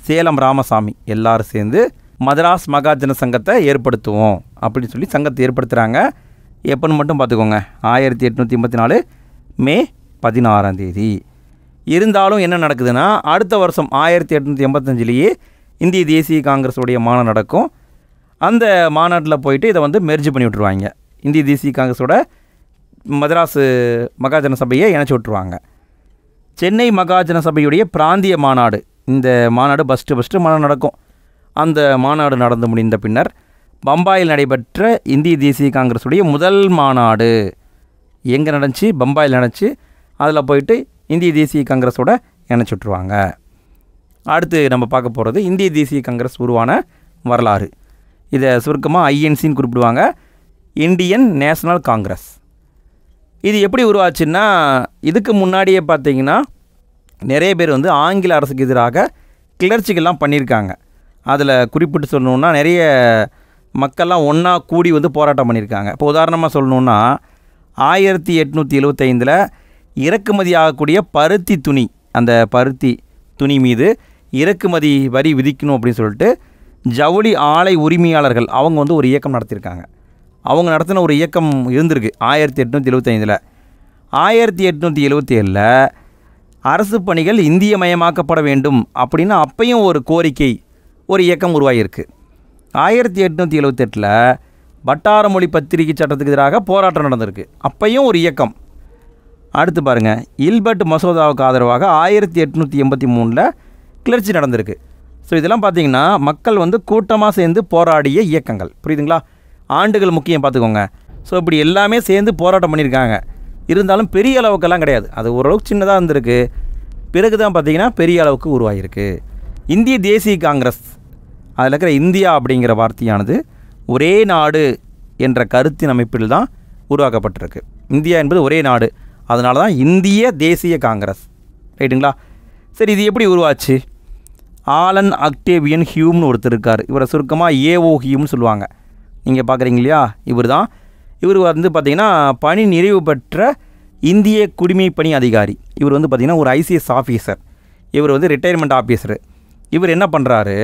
சேலம் ராமசாமி எல்லோரும் சேர்ந்து மதராஸ் மகாஜன சங்கத்தை ஏற்படுத்துவோம் அப்படின்னு சொல்லி சங்கத்தை ஏற்படுத்துகிறாங்க. எப்போன்னு மட்டும் பார்த்துக்கோங்க, 1884 மே 16 இருந்தாலும் என்ன நடக்குதுன்னா, அடுத்த வருஷம் 1885 இந்திய தேசிய காங்கிரஸுடைய மாநாடு நடக்கும். அந்த மாநாட்டில் போயிட்டு இதை வந்து மெர்ஜ் பண்ணி விட்ருவாங்க. இந்திய தேசிய காங்கிரஸோட மதராஸ் மகாஜன சபையை இணைச்சி விட்ருவாங்க. சென்னை மகாஜன சபையுடைய பிராந்திய மாநாடு, இந்த மாநாடு ஃபஸ்ட்டு மாநாடு நடக்கும். அந்த மாநாடு நடந்து முடிந்த பின்னர் பம்பாயில் நடைபெற்ற இந்திய தேசிய காங்கிரஸுடைய முதல் மாநாடு எங்கே நடந்துச்சு, பம்பாயில் நடந்துச்சு. அதில் போயிட்டு இந்திய தேசிய காங்கிரஸோட இணைச்சி விட்ருவாங்க. அடுத்து நம்ம பார்க்க போகிறது இந்திய தேசிய காங்கிரஸ் உருவான வரலாறு. இதை சுருக்கமாக ஐஎன்சின்னு குறிப்பிடுவாங்க, இந்தியன் நேஷனல் காங்கிரஸ். இது எப்படி உருவாச்சுன்னா, இதுக்கு முன்னாடியே பார்த்திங்கன்னா நிறைய பேர் வந்து ஆங்கில அரசுக்கு எதிராக கிளர்ச்சிகள்லாம் பண்ணியிருக்காங்க. அதில் குறிப்பிட்டு சொல்லணுன்னா நிறைய மக்கள்லாம் ஒன்றா கூடி வந்து போராட்டம் பண்ணியிருக்காங்க. இப்போ உதாரணமாக சொல்லணுன்னா 1875 இறக்குமதி ஆகக்கூடிய பருத்தி துணி, அந்த பருத்தி துணி மீது இறக்குமதி வரி விதிக்கணும் அப்படின்னு சொல்லிட்டு ஜவுளி ஆலை உரிமையாளர்கள் அவங்க வந்து ஒரு இயக்கம் நடத்தியிருக்காங்க. அவங்க நடத்தின ஒரு இயக்கம் இருந்திருக்கு 1875. 1877 அரசு பணிகள் இந்தியமயமாக்கப்பட வேண்டும் அப்படின்னு அப்பையும் ஒரு கோரிக்கை, ஒரு இயக்கம் உருவாகியிருக்கு. 1878 வட்டார மொழி பத்திரிகை சட்டத்துக்கு எதிராக போராட்டம் நடந்திருக்கு, அப்பையும் ஒரு இயக்கம். அடுத்து பாருங்கள், இல்பர்ட் மசோதாவுக்கு ஆதரவாக 1883 கிளர்ச்சி நடந்திருக்கு. ஸோ இதெல்லாம் பார்த்திங்கன்னா மக்கள் வந்து கூட்டமாக சேர்ந்து போராடிய இயக்கங்கள். புரியுதுங்களா? ஆண்டுகள் முக்கியம் பார்த்துக்கோங்க. ஸோ இப்படி எல்லாமே சேர்ந்து போராட்டம் பண்ணியிருக்காங்க. இருந்தாலும் பெரிய அளவுக்கெல்லாம் கிடையாது, அது ஓரளவுக்கு சின்னதாக இருந்திருக்கு. பிறகு தான் பார்த்திங்கன்னா பெரிய அளவுக்கு உருவாகிருக்கு. இந்திய தேசிய காங்கிரஸ், அதில் இருக்கிற இந்தியா அப்படிங்கிற வார்த்தையானது ஒரே நாடு என்ற கருத்தின் அமைப்பில் தான் உருவாக்கப்பட்டிருக்கு. இந்தியா என்பது ஒரே நாடு, அதனால தான் இந்திய தேசிய காங்கிரஸ். ரைட்டுங்களா? சரி, இது எப்படி உருவாச்சு? ஆலன் அக்டேவியன் ஹியூம்னு ஒருத்தர் இருக்கார். இவரை சுருக்கமாக ஏஓ ஹியூம்னு சொல்லுவாங்க. நீங்கள் பார்க்குறீங்க இல்லையா? இவர் தான். இவர் வந்து பார்த்திங்கன்னா பணி நிறைவு பெற்ற இந்திய குடிமை பணி அதிகாரி. இவர் வந்து பார்த்திங்கன்னா ஒரு ஐசிஎஸ் ஆஃபீஸர். இவர் வந்து ரிட்டையர்மெண்ட் ஆஃபீஸரு. இவர் என்ன பண்ணுறாரு,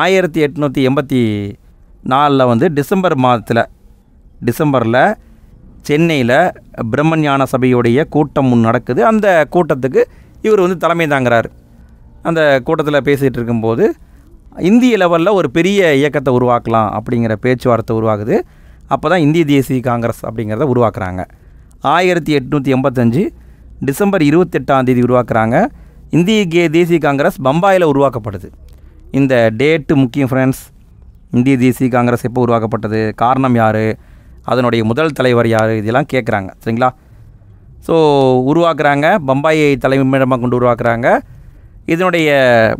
1884 வந்து டிசம்பர் மாதத்தில் சென்னையில் பிரம்மஞான சபையுடைய கூட்டம் நடக்குது. அந்த கூட்டத்துக்கு இவர் வந்து தலைமை தாங்கிறார். அந்த கூட்டத்தில் பேசிகிட்டு இருக்கும்போது இந்திய லெவலில் ஒரு பெரிய இயக்கத்தை உருவாக்கலாம் அப்படிங்கிற பேச்சுவார்த்தை உருவாகுது. அப்போ தான் இந்திய தேசிய காங்கிரஸ் அப்படிங்கிறத உருவாக்குறாங்க. 1885 டிசம்பர் 28 உருவாக்குறாங்க. இந்திய தேசிய காங்கிரஸ் பம்பாயில் உருவாக்கப்படுது. இந்த டேட்டு முக்கியம் ஃப்ரெண்ட்ஸ். இந்திய தேசிய காங்கிரஸ் எப்போ உருவாக்கப்பட்டது, காரணம் யார், அதனுடைய முதல் தலைவர் யார், இதெல்லாம் கேட்குறாங்க. சரிங்களா? ஸோ உருவாக்குறாங்க, பம்பாயை தலைமையிடமாக கொண்டு உருவாக்குறாங்க. இதனுடைய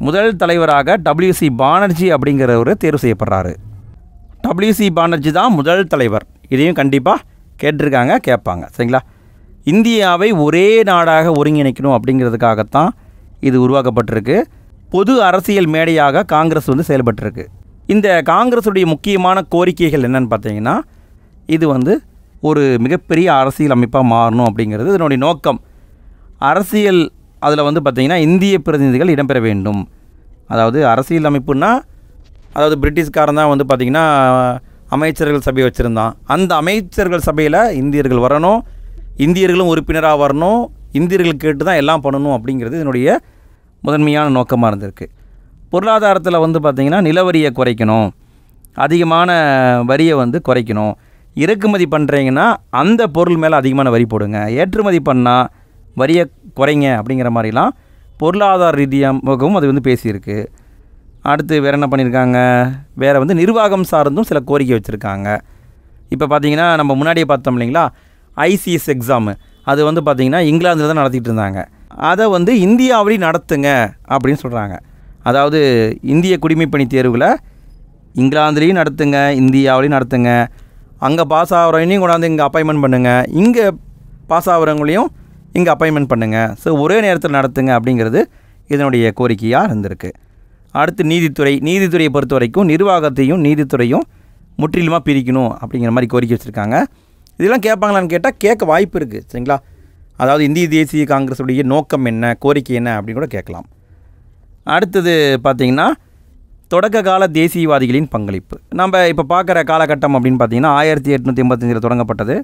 முதல் தலைவராக WC பானர்ஜி அப்படிங்கிறவர் தேர்வு செய்யப்படுறாரு. WC பானர்ஜி தான் முதல் தலைவர். இதையும் கண்டிப்பாக கேட்டிருக்காங்க, கேட்பாங்க. சரிங்களா? இந்தியாவை ஒரே நாடாக ஒருங்கிணைக்கணும் அப்படிங்கிறதுக்காகத்தான் இது உருவாக்கப்பட்டிருக்கு. பொது அரசியல் மேடையாக காங்கிரஸ் வந்து செயல்பட்டிருக்கு. இந்த காங்கிரஸுடைய முக்கியமான கோரிக்கைகள் என்னென்னு பார்த்தீங்கன்னா, இது வந்து ஒரு மிகப்பெரிய அரசியல் அமைப்பாக மாறணும் அப்படிங்கிறது இதனுடைய நோக்கம். அரசியல் அதில் வந்து பார்த்திங்கன்னா இந்திய பிரதிநிதிகள் இடம்பெற வேண்டும். அதாவது அரசியல் அமைப்புன்னா, அதாவது பிரிட்டிஷ்காரன் தான் வந்து பார்த்திங்கன்னா அமைச்சர்கள் சபையை வச்சுருந்தான். அந்த அமைச்சர்கள் சபையில் இந்தியர்கள் வரணும், இந்தியர்களும் உறுப்பினராக வரணும், இந்தியர்கள் கேட்டு தான் எல்லாம் பண்ணணும் அப்படிங்கிறது இதனுடைய முதன்மையான நோக்கமாக இருந்திருக்கு. பொருளாதாரத்தில் வந்து பார்த்திங்கன்னா நிலவரியை குறைக்கணும், அதிகமான வரியை வந்து குறைக்கணும். இறக்குமதி பண்ணுறீங்கன்னா அந்த பொருள் மேலே அதிகமான வரி போடுங்க, ஏற்றுமதி பண்ணால் வரியை குறைங்க அப்படிங்கிற மாதிரிலாம் பொருளாதார ரீதியாகவும் அது வந்து பேசியிருக்கு. அடுத்து வேறு என்ன பண்ணியிருக்காங்க, வேறு வந்து நிர்வாகம் சார்ந்தும் சில கோரிக்கை வச்சுருக்காங்க. இப்போ பார்த்திங்கன்னா நம்ம முன்னாடியே பார்த்தோம் இல்லைங்களா, ஐசிஎஸ் எக்ஸாமு, அது வந்து பார்த்திங்கன்னா இங்கிலாந்தில் தான் நடத்திட்டு இருந்தாங்க. அதை வந்து இந்தியாவிலையும் நடத்துங்க அப்படின்னு சொல்கிறாங்க. அதாவது இந்திய குடிமைப்பணி தேர்வுகளை இங்கிலாந்துலேயும் நடத்துங்க, இந்தியாவிலையும் நடத்துங்க. அங்கே பாஸ் ஆகிறவங்களையும் கொண்டாந்து இங்கே அப்பாயின்மெண்ட் பண்ணுங்கள், இங்கே பாஸ் ஆகிறவங்களையும் இங்கே அப்பாயின்மெண்ட் பண்ணுங்கள். ஸோ ஒரே நேரத்தில் நடத்துங்க அப்படிங்கிறது இதனுடைய கோரிக்கையாக இருந்திருக்கு. அடுத்து நீதித்துறையை பொறுத்த வரைக்கும் நிர்வாகத்தையும் நீதித்துறையும் முற்றிலுமாக பிரிக்கணும் அப்படிங்கிற மாதிரி கோரிக்கை வச்சுருக்காங்க. இதெல்லாம் கேட்பாங்களான்னு கேட்டால் கேட்க வாய்ப்பு இருக்குது. சரிங்களா? அதாவது இந்திய தேசிய காங்கிரஸுடைய நோக்கம் என்ன, கோரிக்கை என்ன அப்படின்னு கூட கேட்கலாம். அடுத்தது பார்த்திங்கன்னா தொடக்க கால தேசியவாதிகளின் பங்களிப்பு. நம்ம இப்போ பார்க்குற காலகட்டம் அப்படின்னு பார்த்திங்கன்னா 1885 தொடங்கப்பட்டது.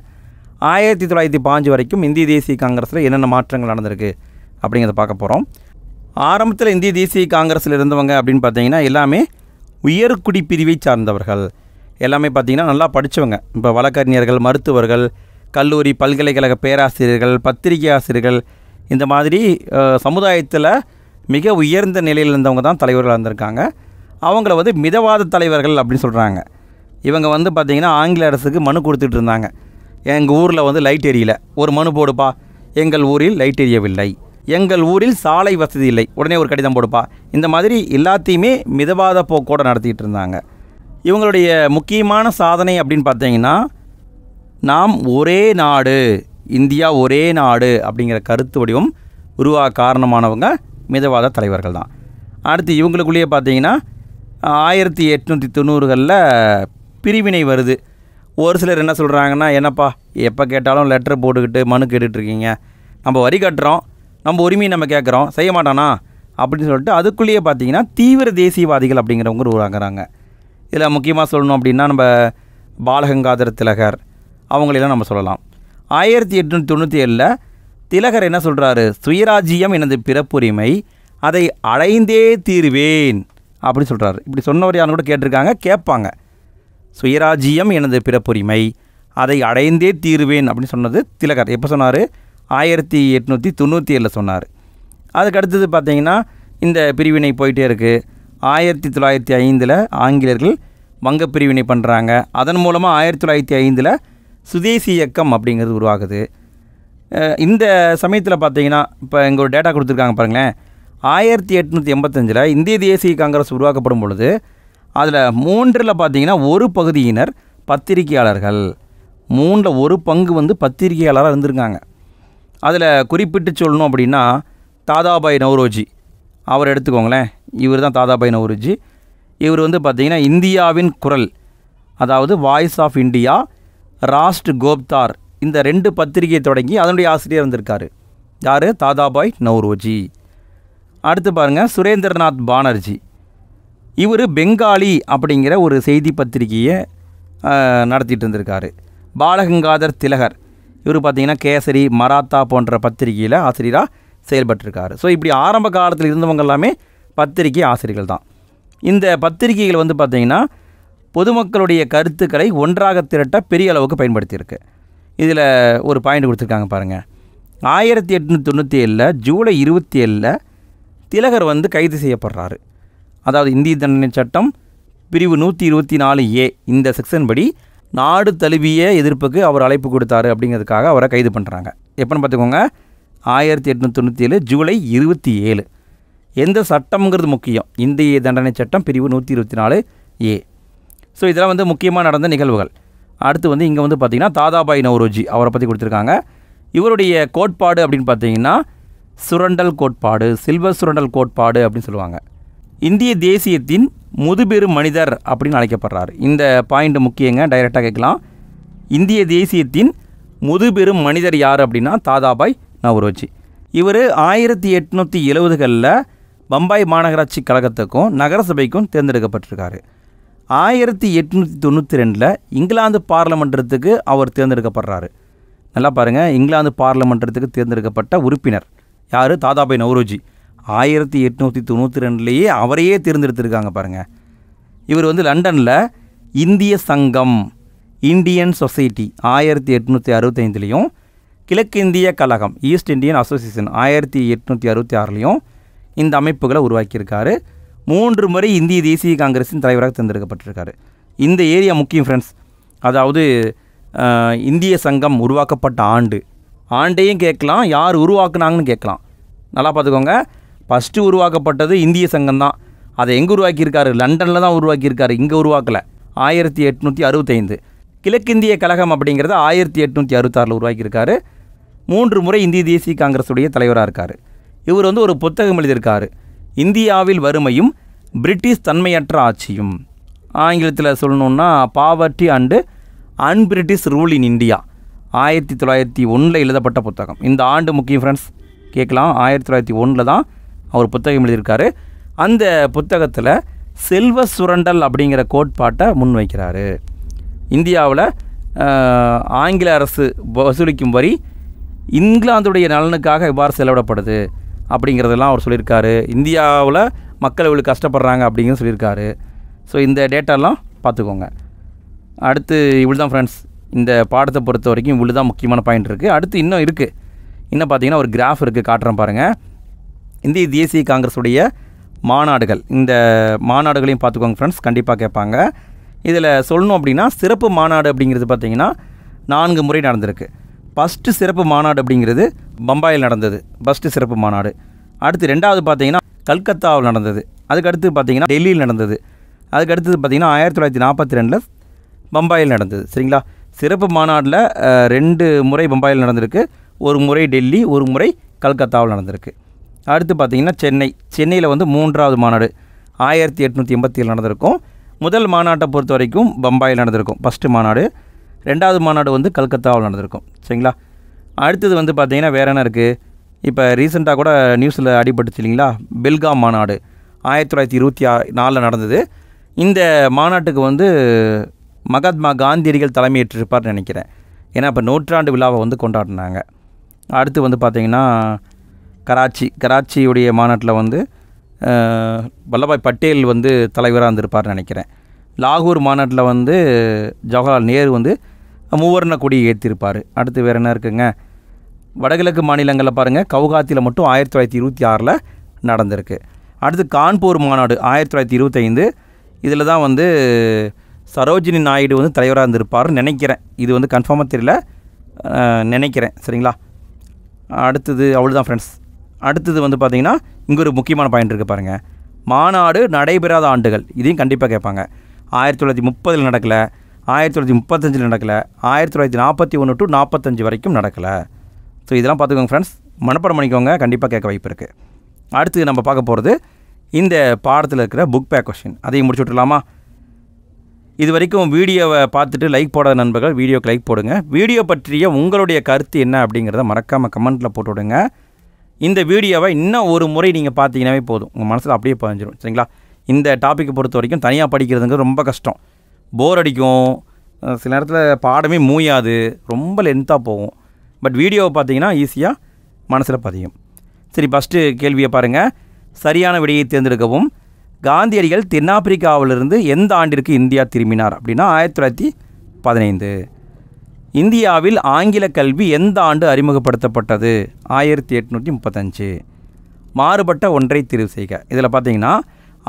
1905 வரைக்கும் இந்திய தேசிய காங்கிரஸில் என்னென்ன மாற்றங்கள் நடந்திருக்கு அப்படிங்கிறத பார்க்க போகிறோம். ஆரம்பத்தில் இந்திய தேசிய காங்கிரஸில் இருந்தவங்க அப்படின்னு பார்த்தீங்கன்னா எல்லாமே உயர்குடி பிரிவை சார்ந்தவர்கள். எல்லாமே பார்த்திங்கன்னா நல்லா படித்தவங்க. இப்போ வழக்கறிஞர்கள், மருத்துவர்கள், கல்லூரி பல்கலைக்கழக பேராசிரியர்கள், பத்திரிகை ஆசிரியர்கள், இந்த மாதிரி சமுதாயத்தில் மிக உயர்ந்த நிலையில் இருந்தவங்க தான் தலைவர்களாக இருந்திருக்காங்க. அவங்கள வந்து மிதவாத தலைவர்கள் அப்படின்னு சொல்கிறாங்க. இவங்க வந்து பார்த்திங்கன்னா ஆங்கில அரசுக்கு மனு கொடுத்துட்டு இருந்தாங்க. எங்கள் ஊரில் வந்து லைட் எரியல, ஒரு மனு போடுப்பா, எங்கள் ஊரில் லைட் எரியவில்லை, எங்கள் ஊரில் சாலை வசதி இல்லை, உடனே ஒரு கடிதம் போடுப்பா. இந்த மாதிரி எல்லாத்தையுமே மிதவாத போக்கோடு நடத்திக்கிட்டு இருந்தாங்க. இவங்களுடைய முக்கியமான சாதனை அப்படின்னு பார்த்தீங்கன்னா, நாம் ஒரே நாடு, இந்தியா ஒரே நாடு அப்படிங்கிற கருத்து வடிவம் உருவாக காரணமானவங்க மிதவாத தலைவர்கள் தான். அடுத்து இவங்களுக்குள்ளேயே பார்த்தீங்கன்னா 1890களில் பிரிவினை வருது. ஒரு சிலர் என்ன சொல்கிறாங்கன்னா, என்னப்பா எப்போ கேட்டாலும் லெட்டர் போட்டுக்கிட்டு மனு கேட்டுட்ருக்கீங்க, நம்ம வரி கட்டுறோம், நம்ம உரிமையை நம்ம கேட்குறோம், செய்ய மாட்டானா அப்படின்னு சொல்லிட்டு அதுக்குள்ளேயே பார்த்தீங்கன்னா தீவிர தேசியவாதிகள் அப்படிங்கிறவங்க உருவாக்குறாங்க. இதில் முக்கியமாக சொல்லணும் அப்படின்னா நம்ம பாலகங்காதர திலகர் அவங்களெல்லாம் நம்ம சொல்லலாம். 1897 திலகர் என்ன சொல்கிறாரு, சுயராஜ்யம் எனது பிறப்புரிமை, அதை அடைந்தே தீருவேன் அப்படின்னு சொல்கிறாரு. இப்படி சொன்னவர் யாரும் கூட கேட்டிருக்காங்க, கேட்பாங்க. சுயராஜ்யம் எனது பிறப்புரிமை, அதை அடைந்தே தீருவேன் அப்படின்னு சொன்னது திலகர். எப்போ சொன்னார்? 1897 சொன்னார். அதுக்கு அடுத்தது பார்த்திங்கன்னா இந்த பிரிவினை போயிட்டே இருக்குது. 1905 ஆங்கிலேயர்கள் வங்க பிரிவினை பண்ணுறாங்க. அதன் மூலமாக 1905 சுதேசி இயக்கம் அப்படிங்கிறது உருவாகுது. இந்த சமயத்தில் பார்த்திங்கன்னா இப்போ எங்கள் ஒரு டேட்டா கொடுத்துருக்காங்க பாருங்களேன். 1885 இந்திய தேசிய காங்கிரஸ் உருவாக்கப்படும் பொழுது அதில் 3 பார்த்திங்கன்னா ஒரு பகுதியினர் பத்திரிகையாளர்கள், 3 ஒரு பங்கு வந்து பத்திரிகையாளராக இருந்திருக்காங்க. அதில் குறிப்பிட்டு சொல்லணும் அப்படின்னா தாதாபாய் நவ்ரோஜி அவர் எடுத்துக்கோங்களேன். இவர் தான் தாதாபாய் நவ்ரோஜி. இவர் வந்து பார்த்திங்கன்னா இந்தியாவின் குரல், அதாவது வாய்ஸ் ஆஃப் இந்தியா, ராஷ்ட் கோப்தார், இந்த 2 பத்திரிகையை தொடங்கி அதனுடைய ஆசிரியர் இருந்திருக்கார். யார்? தாதாபாய் நவ்ரோஜி. அடுத்து பாருங்கள், சுரேந்திரநாத் பானர்ஜி. இவர் பெங்காலி அப்படிங்கிற ஒரு செய்தி பத்திரிகையை நடத்திட்டு இருந்திருக்காரு. பாலகங்காதர் திலகர், இவர் பார்த்திங்கன்னா கேசரி, மராத்தா போன்ற பத்திரிகையில் ஆசிரியராக செயல்பட்டிருக்காரு. ஸோ இப்படி ஆரம்ப காலத்தில் இருந்தவங்க எல்லாமே பத்திரிகை ஆசிரியர்கள் தான். இந்த பத்திரிகைகள் வந்து பார்த்திங்கன்னா பொதுமக்களுடைய கருத்துக்களை ஒன்றாக திரட்ட பெரிய அளவுக்கு பயன்படுத்தியிருக்கு. இதில் ஒரு பாயிண்ட் கொடுத்துருக்காங்க பாருங்கள். 1897 ஜூலை 27 திலகர் வந்து கைது செய்யப்படுறாரு. அதாவது இந்திய தண்டனை சட்டம் பிரிவு 124A இந்த செக்ஷன் படி நாடு தழுவிய எதிர்ப்புக்கு அவர் அழைப்பு கொடுத்தாரு அப்படிங்கிறதுக்காக அவரை கைது பண்ணுறாங்க. எப்போன்னு பார்த்துக்கோங்க, 1897 ஜூலை 27. எந்த சட்டம்ங்கிறது முக்கியம், இந்திய தண்டனை சட்டம் பிரிவு 124A. ஸோ இதெல்லாம் வந்து முக்கியமாக நடந்த நிகழ்வுகள். அடுத்து வந்து இங்கே வந்து பார்த்திங்கன்னா தாதாபாய் நவ்ரோஜி அவரை பற்றி கொடுத்துருக்காங்க. இவருடைய கோட்பாடு அப்படின்னு பார்த்தீங்கன்னா சுரண்டல் கோட்பாடு, சில்வர் சுரண்டல் கோட்பாடு அப்படின்னு சொல்லுவாங்க. இந்திய தேசியத்தின் முதுபெரும் மனிதர் அப்படின்னு அழைக்கப்படுறார். இந்த பாயிண்ட் முக்கியங்க, டைரெக்டாக கேட்கலாம். இந்திய தேசியத்தின் முதுபெரும் மனிதர் யார் அப்படின்னா தாதாபாய் நவ்ரோஜி. இவர் 1870களில் பம்பாய் மாநகராட்சி கழகத்துக்கும் நகரசபைக்கும் தேர்ந்தெடுக்கப்பட்டிருக்காரு. 1892 இங்கிலாந்து பார்லமெண்டத்துக்கு அவர் தேர்ந்தெடுக்கப்படுறாரு. நல்லா பாருங்கள், இங்கிலாந்து பார்லமெண்டத்துக்கு தேர்ந்தெடுக்கப்பட்ட உறுப்பினர் யார்? தாதாபாய் நவ்ரோஜி. 1892 அவரையே தேர்ந்தெடுத்திருக்காங்க பாருங்கள். இவர் வந்து லண்டனில் இந்திய சங்கம், இந்தியன் சொசைட்டி 1865 கிழக்கிந்திய கழகம், ஈஸ்ட் இந்தியன் அசோசியேஷன் 1866 இந்த அமைப்புகளை உருவாக்கியிருக்காரு. 3 முறை இந்திய தேசிய காங்கிரஸின் தலைவராக தேர்ந்தெடுக்கப்பட்டிருக்காரு. இந்த ஏரியா முக்கியம் ஃப்ரெண்ட்ஸ். அதாவது இந்திய சங்கம் உருவாக்கப்பட்ட ஆண்டையும் கேட்கலாம், யார் உருவாக்குனாங்கன்னு கேட்கலாம். நல்லா பார்த்துக்கோங்க, ஃபஸ்ட்டு உருவாக்கப்பட்டது இந்திய சங்கம் தான். அதை எங்கே உருவாக்கியிருக்காரு? லண்டனில் தான் உருவாக்கியிருக்காரு, இங்கே உருவாக்கலை. 1865. கிழக்கிந்திய கழகம் அப்படிங்கிறத 1866 உருவாக்கியிருக்காரு. 3 முறை இந்திய தேசிய காங்கிரஸுடைய தலைவராக இருக்கார். இவர் வந்து ஒரு புத்தகம் எழுதியிருக்காரு, இந்தியாவில் வறுமையும் பிரிட்டிஷ் தன்மையற்ற ஆட்சியும். ஆங்கிலத்தில் சொல்லணுன்னா poverty and un-British rule in India. 1901 எழுதப்பட்ட புத்தகம். இந்த ஆண்டு முக்கியம் ஃப்ரெண்ட்ஸ், கேட்கலாம். 1901 தான் அவர் புத்தகம் எழுதியிருக்காரு. அந்த புத்தகத்தில் செல்வ சுரண்டல் அப்படிங்கிற கோட்பாட்டை முன்வைக்கிறாரு. இந்தியாவில் ஆங்கில அரசு வசூலிக்கும் வரி இங்கிலாந்துடைய நலனுக்காக எவ்வாறு செலவிடப்படுது அப்படிங்கிறதெல்லாம் அவர் சொல்லியிருக்காரு. இந்தியாவில் மக்கள் இவ்வளோ கஷ்டப்படுறாங்க அப்படிங்கிறது சொல்லியிருக்காரு. ஸோ இந்த டேட்டாலாம் பார்த்துக்கோங்க. அடுத்து இவ்வளோ தான் ஃப்ரெண்ட்ஸ், இந்த பாடத்தை பொறுத்த வரைக்கும் இவ்வளோ தான் முக்கியமான பாயிண்ட் இருக்குது. அடுத்து இன்னும் இருக்குது. இன்னும் பார்த்தீங்கன்னா ஒரு கிராஃப் இருக்குது, காட்டுறேன் பாருங்கள். இந்திய தேசிய காங்கிரஸுடைய மாநாடுகள், இந்த மாநாடுகளையும் பார்த்துக்கோங்க ஃப்ரெண்ட்ஸ், கண்டிப்பாக கேட்பாங்க. இதில் சொல்லணும் அப்படின்னா சிறப்பு மாநாடு அப்படிங்கிறது பார்த்திங்கன்னா 4 முறை நடந்திருக்கு. ஃபஸ்ட்டு சிறப்பு மாநாடு அப்படிங்கிறது பம்பாயில் நடந்தது, ஃபஸ்ட்டு சிறப்பு மாநாடு. அடுத்து 2வது பார்த்திங்கன்னா கல்கத்தாவில் நடந்தது. அதுக்கடுத்து பார்த்திங்கன்னா டெல்லியில் நடந்தது. அதுக்கடுத்தது பார்த்திங்கன்னா 1942 பம்பாயில் நடந்தது. சரிங்களா? சிறப்பு மாநாட்டில் 2 முறை பம்பாயில் நடந்திருக்கு, 1 முறை டெல்லி, 1 முறை கல்கத்தாவில் நடந்திருக்கு. அடுத்து பார்த்திங்கன்னா சென்னையில் வந்து 3வது மாநாடு 1887 நடந்திருக்கும். முதல் மாநாட்டை பொறுத்த வரைக்கும் பம்பாயில் நடந்திருக்கும் ஃபஸ்ட்டு மாநாடு. 2வது மாநாடு வந்து கல்கத்தாவில் நடந்திருக்கும். சரிங்களா? அடுத்தது வந்து பார்த்திங்கன்னா வேறு என்ன இருக்குது? இப்போ ரீசெண்டாக கூட நியூஸில் அடிபட்டுச்சு இல்லைங்களா, பெல்காம் மாநாடு 1924 நடந்தது. இந்த மாநாட்டுக்கு வந்து மகாத்மா காந்தியடிகள் தலைமையேற்றிருப்பார்னு நினைக்கிறேன். ஏன்னா இப்போ நூற்றாண்டு விழாவை வந்து கொண்டாடினாங்க. அடுத்து வந்து பார்த்திங்கன்னா கராச்சியுடைய மாநாட்டில் வந்து வல்லபாய் பட்டேல் வந்து தலைவராக இருந்திருப்பார்னு நினைக்கிறேன். லாகூர் மாநாட்டில் வந்து ஜவஹர்லால் நேரு வந்து மூவர்ண கொடி ஏற்றிருப்பார். அடுத்து வேறு என்ன இருக்குங்க? வடகிழக்கு மாநிலங்களில் பாருங்கள், கவுகாத்தியில் மட்டும் 1926 நடந்திருக்கு. அடுத்து கான்பூர் மாநாடு 1925. இதில் தான் வந்து சரோஜினி நாயுடு வந்து தலைவராக இருந்திருப்பார்னு நினைக்கிறேன். இது வந்து கன்ஃபார்மாக தெரியல, நினைக்கிறேன். சரிங்களா? அடுத்தது அவ்வளோதான் ஃப்ரெண்ட்ஸ். அடுத்தது வந்து பார்த்திங்கன்னா இங்கே ஒரு முக்கியமான பாயிண்ட் இருக்குது பாருங்கள். மாநாடு நடைபெறாத ஆண்டுகள், இதையும் கண்டிப்பாக கேட்பாங்க. 1930 நடக்கலை, 1935 நடக்கலை, 1941 to 45 வரைக்கும் நடக்கலை. ஸோ இதெல்லாம் பார்த்துக்கோங்க ஃப்ரெண்ட்ஸ். மனப்பாடம் பண்ணிக்கோங்க, கண்டிப்பாக கேட்க வாய்ப்பு இருக்குது. அடுத்து நம்ம பார்க்க போகிறது இந்த பாடத்தில் இருக்கிற புக் பேக் கொஸ்டின். அதையும் முடிச்சு விட்டுலாமா? இது வரைக்கும் வீடியோவை பார்த்துட்டு லைக் போடாத நண்பர்கள் வீடியோக்கு லைக் போடுங்க. வீடியோ பற்றிய உங்களுடைய கருத்து என்ன அப்படிங்கிறத மறக்காமல் கமெண்ட்டில் போட்டு விடுங்க. இந்த வீடியோவை இன்னும் ஒரு முறை நீங்கள் பார்த்தீங்கன்னாவே போதும், உங்கள் மனசில் அப்படியே பதிஞ்சிடும். சரிங்களா? இந்த டாப்பிக்கை பொறுத்த வரைக்கும் தனியாக படிக்கிறதுங்கிறது ரொம்ப கஷ்டம், போர் அடிக்கும், சில நேரத்தில் பாடமே மூயாது, ரொம்ப லென்த்தாக போகும். பட் வீடியோவை பார்த்தீங்கன்னா ஈஸியாக மனசில் பதியும். சரி, ஃபஸ்ட்டு கேள்வியை பாருங்கள். சரியான விடையை தேர்ந்தெடுக்கவும். காந்தியடிகள் தென்னாப்பிரிக்காவிலிருந்து எந்த ஆண்டிற்கு இந்தியா திரும்பினார் அப்படின்னா 1915. இந்தியாவில் ஆங்கில கல்வி எந்த ஆண்டு அறிமுகப்படுத்தப்பட்டது? 1835. மாறுபட்ட ஒன்றை தெரிவு செய்க. இதில் பார்த்தீங்கன்னா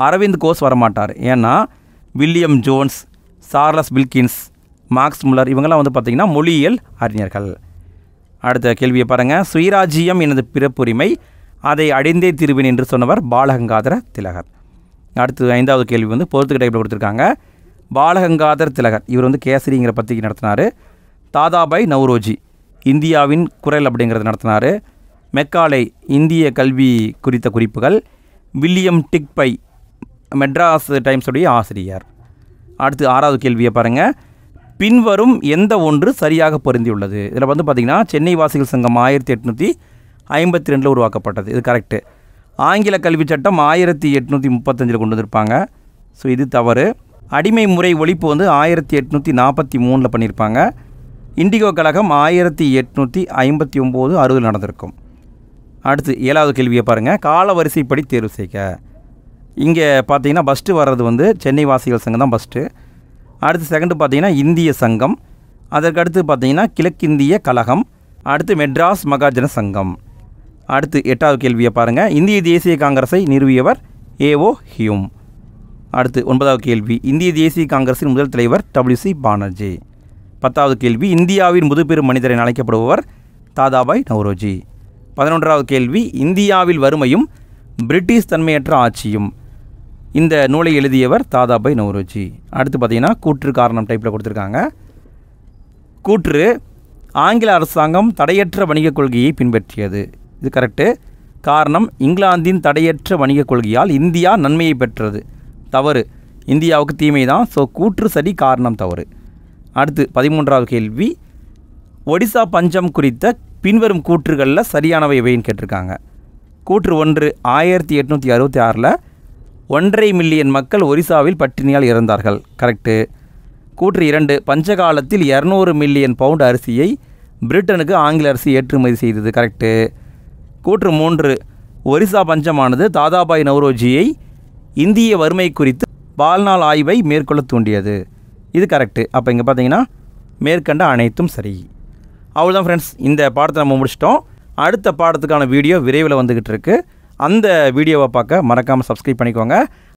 அரவிந்த் கோஷ் வரமாட்டார், ஏன்னா William Jones, Charles Wilkins, marks Muller இவங்கெல்லாம் வந்து பார்த்திங்கன்னா மொழியியல் அறிஞர்கள். அடுத்த கேள்வியை பாருங்கள். சுயராஜ்யம் எனது பிறப்புரிமை, அதை அடைந்தே திருவேன் என்று சொன்னவர் பாலகங்காதர திலகர். அடுத்து 5வது கேள்வி வந்து பொறுத்துக்க டைப்பில் கொடுத்துருக்காங்க. பாலகங்காதர் திலகர் இவர் வந்து கேசரிங்கிற பத்திரிகை நடத்தினார். தாதாபாய் நவ்ரோஜி இந்தியாவின் குரல் அப்படிங்கிறது நடத்தினார். மெக்காலே இந்திய கல்வி குறித்த குறிப்புகள். வில்லியம் டிக்பை மெட்ராஸ் டைம்ஸுடைய ஆசிரியர். அடுத்து 6வது கேள்வியை பாருங்கள். பின்வரும் எந்த ஒன்று சரியாக பொருந்தியுள்ளது? இதில் வந்து பார்த்திங்கன்னா சென்னை வாசிகள் சங்கம் 1852 உருவாக்கப்பட்டது, இது கரெக்டு. ஆங்கில கல்வி சட்டம் 1835 கொண்டு வந்திருப்பாங்க, ஸோ இது தவறு. அடிமை முறை ஒழிப்பு வந்து 1843 பண்ணியிருப்பாங்க. இண்டிகோ கழகம் 1859-60 நடந்திருக்கும். அடுத்து 7வது கேள்வியை பாருங்கள். கால வரிசைப்படி தேர்வு செய்க. இங்கே பார்த்தீங்கன்னா ஃபஸ்ட்டு வர்றது வந்து சென்னை வாசிகள் சங்கம் தான் ஃபஸ்ட்டு. அடுத்து செகண்டு பார்த்தீங்கன்னா இந்திய சங்கம். அதற்கடுத்து பார்த்தீங்கன்னா கிழக்கிந்திய கழகம். அடுத்து மெட்ராஸ் மகாஜன சங்கம். அடுத்து 8வது கேள்வியை பாருங்கள். இந்திய தேசிய காங்கிரஸை நிறுவியவர் ஏஓ ஹியூம். அடுத்து 9வது கேள்வி. இந்திய தேசிய காங்கிரஸின் முதல் தலைவர் WC பானர்ஜி. 10வது கேள்வி. இந்தியாவின் முதுபெரும் மனிதர் என அழைக்கப்படுபவர் தாதாபாய் நவ்ரோஜி. 11வது கேள்வி. இந்தியாவில் வறுமையும் பிரிட்டிஷ் தன்மையற்ற ஆட்சியும், இந்த நூலை எழுதியவர் தாதாபாய் நவ்ரோஜி. அடுத்து பார்த்திங்கன்னா கூற்று காரணம் டைப்பில் கொடுத்துருக்காங்க. கூற்று: ஆங்கில அரசாங்கம் தடையற்ற வணிகக் கொள்கையை பின்பற்றியது, இது கரெக்டு. காரணம்: இங்கிலாந்தின் தடையற்ற வணிகக் கொள்கையால் இந்தியா நன்மையை பெற்றது, தவறு. இந்தியாவுக்கு தீமை தான், ஸோ கூற்று சரி, காரணம் தவறு. அடுத்து 13வது கேள்வி. ஒடிசா பஞ்சம் குறித்த பின்வரும் கூற்றுகளில் சரியானவை எவைன்னு கேட்டிருக்காங்க. கூற்று 1: 1866 1.5 மில்லியன் மக்கள் ஒரிசாவில் பட்டினியால் இறந்தார்கள், கரெக்டு. கூற்று 2: பஞ்சகாலத்தில் 200 மில்லியன் பவுண்ட் அரிசியை பிரிட்டனுக்கு ஆங்கில அரசு ஏற்றுமதி செய்தது, கரெக்டு. கூற்று 3: ஒரிசா பஞ்சமானது தாதாபாய் நவ்ரோஜியை இந்திய வறுமை குறித்து வாழ்நாள் ஆய்வை மேற்கொள்ள தூண்டியது, இது கரெக்டு. அப்போ இங்கே பார்த்தீங்கன்னா மேற்கண்ட அனைத்தும் சரி. அவ்வளோதான் ஃப்ரெண்ட்ஸ், இந்த பாடத்தை நம்ம முடிச்சிட்டோம். அடுத்த பாடத்துக்கான வீடியோ விரைவில் வந்துக்கிட்டு இருக்குது. அந்த வீடியோவை பார்க்க மறக்காமல் சப்ஸ்கிரைப் பண்ணிக்கோங்க.